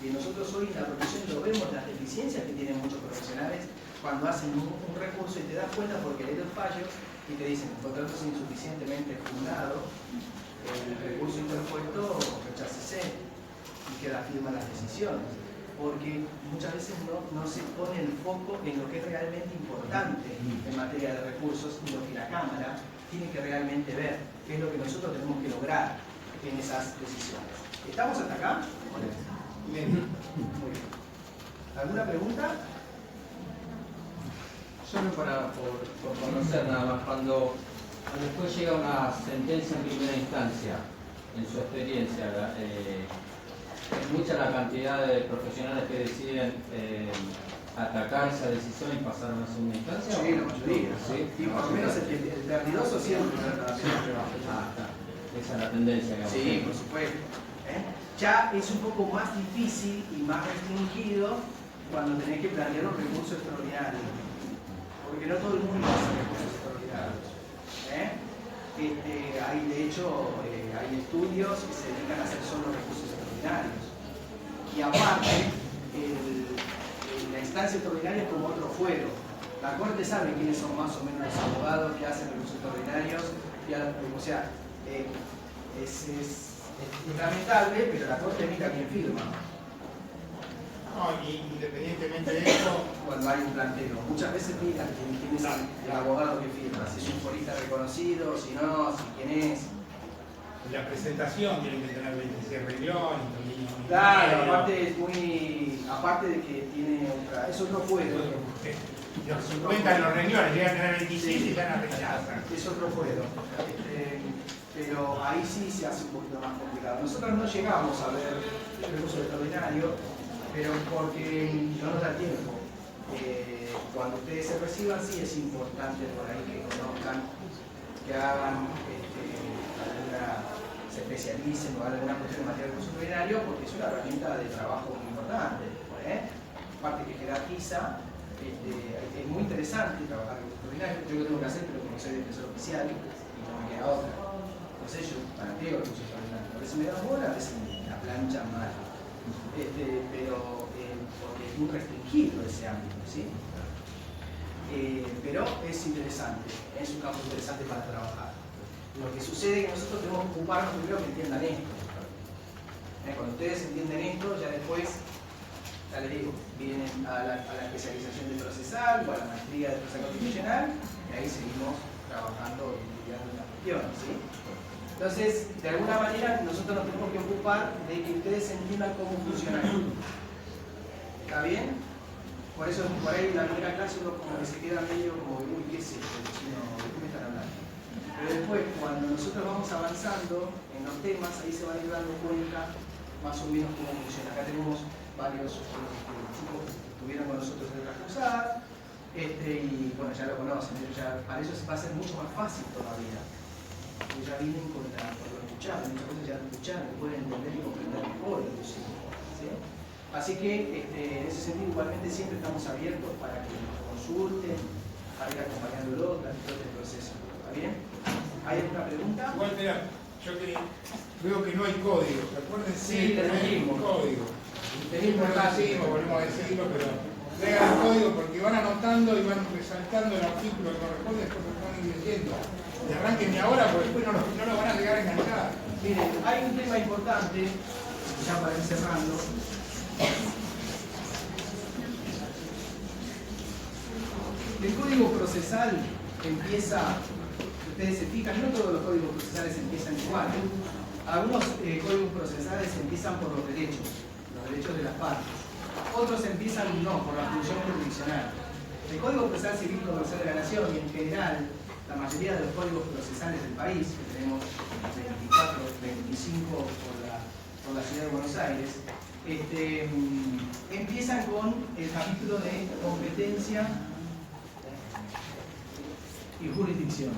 Y nosotros hoy en la profesión lo vemos, las deficiencias que tienen muchos profesionales cuando hacen un recurso y te das cuenta porque lees el fallo y te dicen, por tanto es insuficientemente fundado, el recurso interpuesto, rechácese y queda firma las decisiones. Porque muchas veces no se pone el foco en lo que es realmente importante en materia de recursos y lo que la Cámara tiene que realmente ver, qué es lo que nosotros tenemos que lograr en esas decisiones. ¿Estamos hasta acá? Bien. Muy bien. ¿Alguna pregunta? Solo por conocer nada más, cuando después llega una sentencia en primera instancia, en su experiencia, es mucha la cantidad de profesionales que deciden atacar esa decisión y pasar a una segunda instancia. Sí, la mayoría. ¿Sí? Y por lo menos el perdidoso siempre trata de hacer trabajo. Está. Esa es la tendencia, digamos. Sí, por supuesto. Ya es un poco más difícil y más restringido cuando tenés que plantear un recurso extraordinario. Porque no todo el mundo hace recursos extraordinarios. Hay, de hecho, hay estudios que se dedican a hacer solo recursos extraordinarios. Y aparte, la instancia extraordinaria es como otro fuero. La Corte sabe quiénes son más o menos los abogados que hacen recursos extraordinarios. O sea, es lamentable, pero la Corte mira quién firma. No, y independientemente de eso, Cuando hay un planteo, muchas veces miran quién es el abogado que firma, si es un jurista reconocido, si no, si quién es. la presentación tiene que tener 26 renglones, Claro, aparte de que tiene otra, es otro fuero. Cuentan los renglones, llegan a tener 26 y ya la rechazan. Es otro fuero. Pero ahí sí se hace un poquito más complicado. Nosotros no llegamos a ver el recurso extraordinario, pero porque no nos da tiempo. Cuando ustedes se reciban, sí es importante por ahí que conozcan, que hagan se especialicen o hagan alguna cuestión en materia de recurso extraordinario, porque es una herramienta de trabajo muy importante. Aparte que jerarquiza, es muy interesante trabajar en recurso extraordinario. Yo lo tengo que hacer, pero como soy defensor oficial y no me queda otra. Entonces yo planteo el recurso extraordinario. A veces me da bola, a veces me la planchan mal. Pero porque es muy restringido ese ámbito, ¿sí? Pero es interesante, es un campo interesante para trabajar. Lo que sucede es que nosotros tenemos que ocuparnos primero que entiendan esto. Cuando ustedes entienden esto, ya después, ya les digo, vienen a la especialización de procesal o a la maestría de procesal constitucional y ahí seguimos trabajando y estudiando las cuestiones, ¿sí? Entonces, de alguna manera, nosotros nos tenemos que ocupar de que ustedes entiendan cómo funciona esto. ¿Está bien? Por eso, por ahí, en la primera clase uno como que se queda medio como, uy, ¿qué es esto? Chino, ¿de qué me están hablando? Pero después, cuando nosotros vamos avanzando en los temas, ahí se van a ir dando cuenta más o menos cómo funciona. Acá tenemos varios chicos que estuvieron con nosotros en la cruzada, y bueno, ya lo conocen, ya, para ellos va a ser mucho más fácil todavía. Porque ya vienen con lo escucharon, muchas veces ya lo escucharon, que pueden entender y comprender mejor inclusive, ¿sí? Así que en ese sentido igualmente siempre estamos abiertos para que nos consulten, para ir acompañándolo durante todo este proceso. ¿Está bien? ¿Hay alguna pregunta? Igual, mira, yo veo que no hay código, acuérdense Sí, que no hay tenemos. código. Tenemos Siempre lo decimos, volvemos a decirlo, pero lean el código porque van anotando y van resaltando el artículo que corresponde, después lo van leyendo. Y arranquen ahora porque después no lo van a llegar a enganchar. Miren, hay un tema importante, ya para ir cerrando. El código procesal empieza, ustedes se fijan, no todos los códigos procesales empiezan igual. Algunos códigos procesales empiezan por los derechos de las partes. Otros empiezan no, por la función jurisdiccional. El Código Procesal Civil y Comercial de la Nación y en general la mayoría de los códigos procesales del país, que tenemos 24, 25 por la ciudad de Buenos Aires, empiezan con el capítulo de competencia y jurisdicción.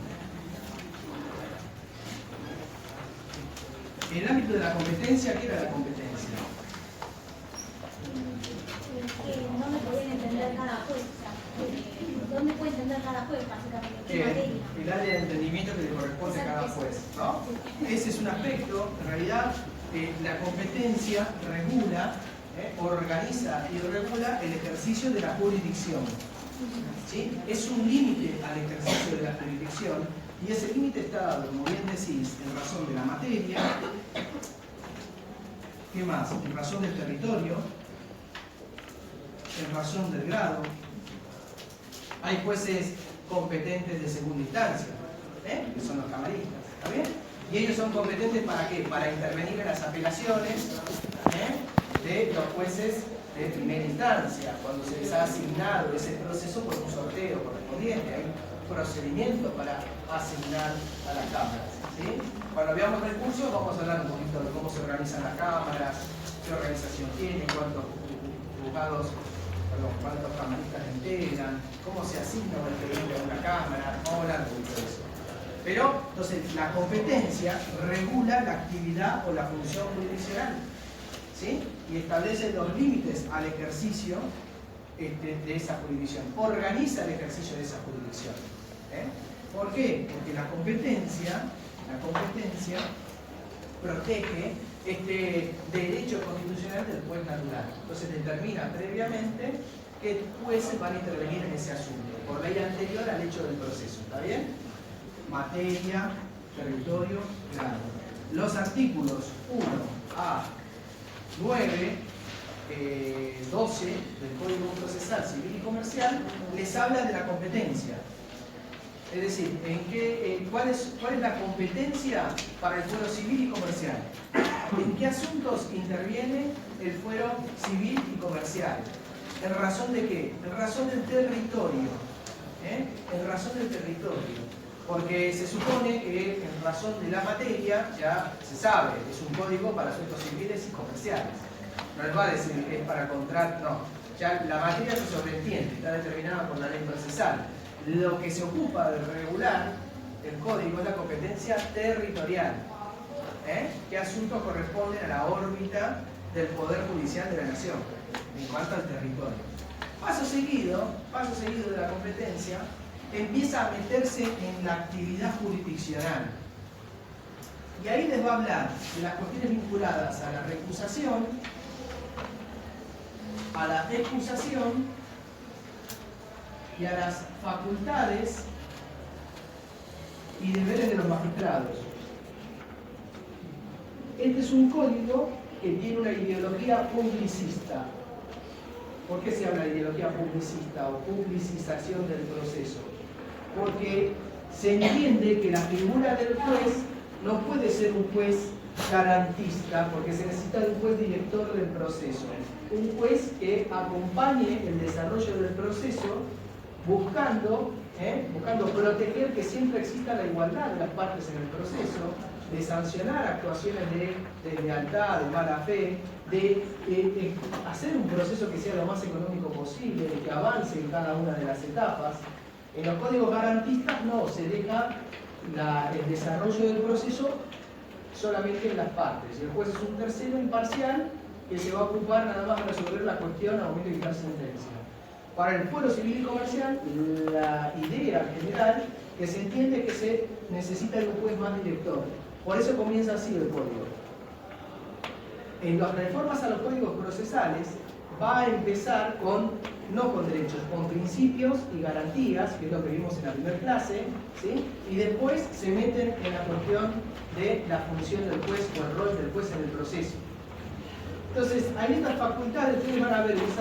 En el ámbito de la competencia, ¿qué era la competencia? ¿Dónde pueden entender cada juez? ¿Dónde puede entender cada juez, básicamente? ¿Qué materia? El área de entendimiento que le corresponde a cada juez, ¿no? Ese es un aspecto, en realidad, la competencia regula, organiza y regula el ejercicio de la jurisdicción. ¿Sí? Es un límite al ejercicio de la jurisdicción y ese límite está dado, como bien decís, en razón de la materia, ¿qué más? En razón del territorio, en razón del grado. Hay jueces competentes de segunda instancia, que son los camaristas, ¿está bien? Y ellos son competentes ¿para qué? Para intervenir en las apelaciones de los jueces de primera instancia, cuando se les ha asignado ese proceso por un sorteo correspondiente. Hay un procedimiento para asignar a las cámaras, ¿sí? Cuando veamos recursos vamos a hablar un poquito de cómo se organizan las cámaras, qué organización tienen, cuántos juzgados, cuántos camaristas integran, cómo se asigna un expediente a una cámara, vamos a hablar un poquito de eso. Pero, entonces, la competencia regula la actividad o la función jurisdiccional, ¿sí? Y establece los límites al ejercicio de esa jurisdicción, organiza el ejercicio de esa jurisdicción. ¿Por qué? Porque la competencia protege este derecho constitucional del juez natural. Entonces determina previamente qué jueces van a intervenir en ese asunto, por ley anterior al hecho del proceso, ¿está bien? Materia, territorio, grado. Los artículos 1 a 9, 12 del Código Procesal Civil y Comercial les habla de la competencia. Es decir, ¿cuál es la competencia para el fuero civil y comercial? ¿En qué asuntos interviene el fuero civil y comercial? ¿En razón de qué? En razón del territorio. En razón del territorio. Porque se supone que en razón de la materia ya se sabe, es un código para asuntos civiles y comerciales. No les va a decir que es para contrato, no. Ya la materia se sobreentiende, está determinada por la ley procesal. Lo que se ocupa de regular el código es la competencia territorial. ¿Qué asuntos corresponden a la órbita del Poder Judicial de la Nación en cuanto al territorio? Paso seguido de la competencia, empieza a meterse en la actividad jurisdiccional. Y ahí les va a hablar de las cuestiones vinculadas a la recusación, a la excusación y a las facultades y deberes de los magistrados. Este es un código que tiene una ideología publicista. ¿Por qué se habla de ideología publicista o publicización del proceso? Porque se entiende que la figura del juez no puede ser un juez garantista, porque se necesita de un juez director del proceso, un juez que acompañe el desarrollo del proceso buscando proteger que siempre exista la igualdad de las partes en el proceso, de sancionar actuaciones de lealtad, de mala fe, de hacer un proceso que sea lo más económico posible, de que avance en cada una de las etapas. En los códigos garantistas no, se deja el desarrollo del proceso solamente en las partes. El juez es un tercero imparcial que se va a ocupar nada más de resolver la cuestión al momento de dictar sentencia. Para el fuero civil y comercial, la idea general que se entiende que se necesita de un juez más director. Por eso comienza así el código. En las reformas a los códigos procesales va a empezar no con derechos, con principios y garantías, que es lo que vimos en la primera clase, ¿sí? Y después se meten en la cuestión de la función del juez o el rol del juez en el proceso. Entonces, en estas facultades ustedes van a ver esos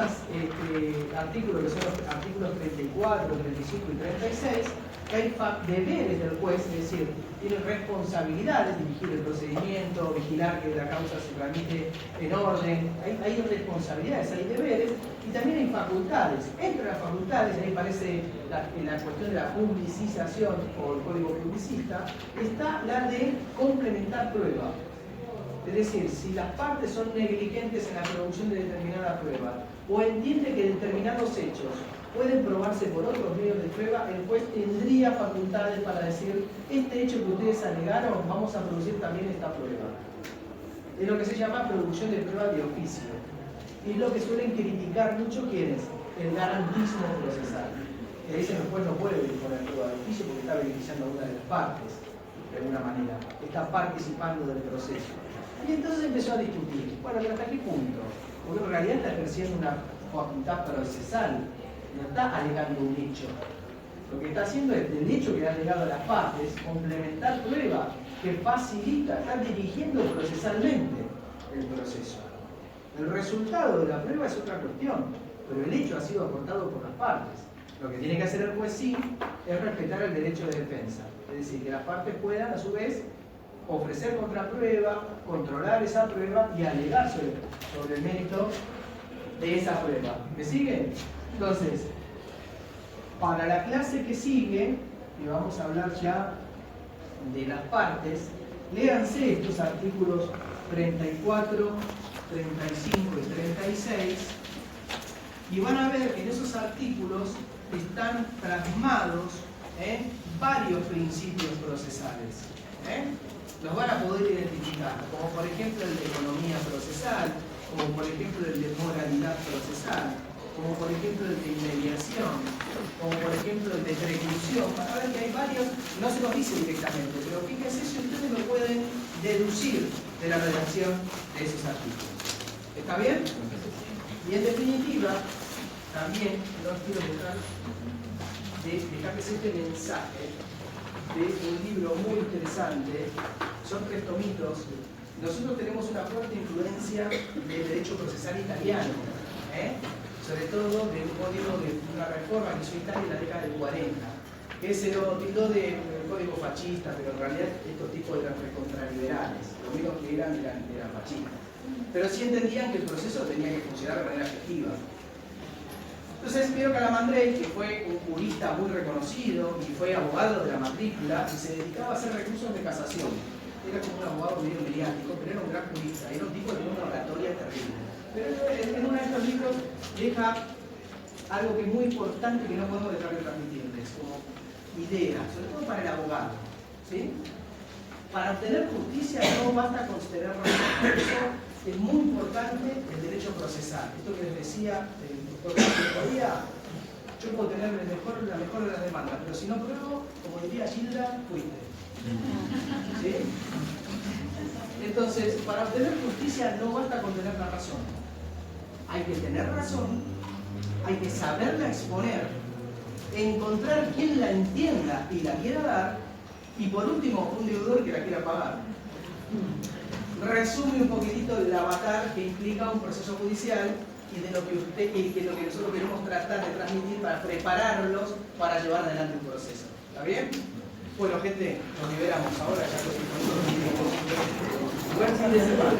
artículos, que son los artículos 34, 35 y 36, que hay deberes del juez, es decir, tiene responsabilidades, dirigir el procedimiento, vigilar que la causa se tramite en orden, hay responsabilidades, hay deberes, y también hay facultades. Entre las facultades, ahí aparece la cuestión de la publicización o el código publicista, está la de complementar prueba. Es decir, si las partes son negligentes en la producción de determinada prueba o entiende que determinados hechos pueden probarse por otros medios de prueba, el juez tendría facultades para decir: este hecho que ustedes alegaron, vamos a producir también esta prueba. es lo que se llama producción de prueba de oficio. Y es lo que suelen criticar mucho quienes, el garantismo procesal. Que dicen que el juez no puede disponer prueba de oficio porque está beneficiando a una de las partes, de alguna manera, está participando del proceso. Y entonces empezó a discutir, bueno, pero ¿hasta qué punto? Porque en realidad está ejerciendo una facultad procesal, no está alegando un hecho. Lo que está haciendo es, del hecho que ha alegado a las partes, complementar prueba que facilita, está dirigiendo procesalmente el proceso. El resultado de la prueba es otra cuestión, pero el hecho ha sido aportado por las partes. Lo que tiene que hacer el juez sí es respetar el derecho de defensa, es decir, que las partes puedan a su vez ofrecer contraprueba, controlar esa prueba y alegar sobre el mérito de esa prueba. ¿Me siguen? Entonces, para la clase que sigue, que vamos a hablar ya de las partes, léanse estos artículos 34, 35 y 36 y van a ver que en esos artículos están plasmados varios principios procesales. Los van a poder identificar, como por ejemplo el de economía procesal, como por ejemplo el de moralidad procesal, como por ejemplo el de inmediación, como por ejemplo el de preclusión. Van a ver que hay varios, no se los dice directamente, pero fíjense si ustedes lo pueden deducir de la redacción de esos artículos. ¿Está bien? Y en definitiva, también los quiero dejarles este mensaje de un libro muy interesante. Son 3 tomitos. Nosotros tenemos una fuerte influencia del derecho procesal italiano, sobre todo de un código de una reforma que hizo Italia en la década del 40, que se lo tildó de código fascista, pero en realidad estos tipos eran recontraliberales, lo único que eran fascistas. Pero sí entendían que el proceso tenía que funcionar de manera efectiva. Entonces Piero Calamandrei, que fue un jurista muy reconocido y fue abogado de la matrícula y se dedicaba a hacer recursos de casación. Era como un abogado medio mediático, pero era un gran jurista, era un tipo de una oratoria terrible. Pero en uno de estos libros deja algo que es muy importante que no podemos dejar de transmitirles, como idea, sobre todo para el abogado. ¿Sí? Para obtener justicia no basta con tener razón. Por eso es muy importante el derecho procesal. Esto que les decía el doctor García, yo puedo tener la mejor de las demandas, pero si no pruebo, como diría Gilda, fuiste. ¿Sí? Entonces, para obtener justicia no basta con tener la razón. Hay que tener razón, hay que saberla exponer, encontrar quien la entienda y la quiera dar, y por último, un deudor que la quiera pagar. Resume un poquitito el avatar que implica un proceso judicial y de lo que nosotros queremos tratar de transmitir para prepararlos para llevar adelante un proceso. ¿Está bien? Bueno, gente, nos liberamos ahora, ya que buen fin de semana.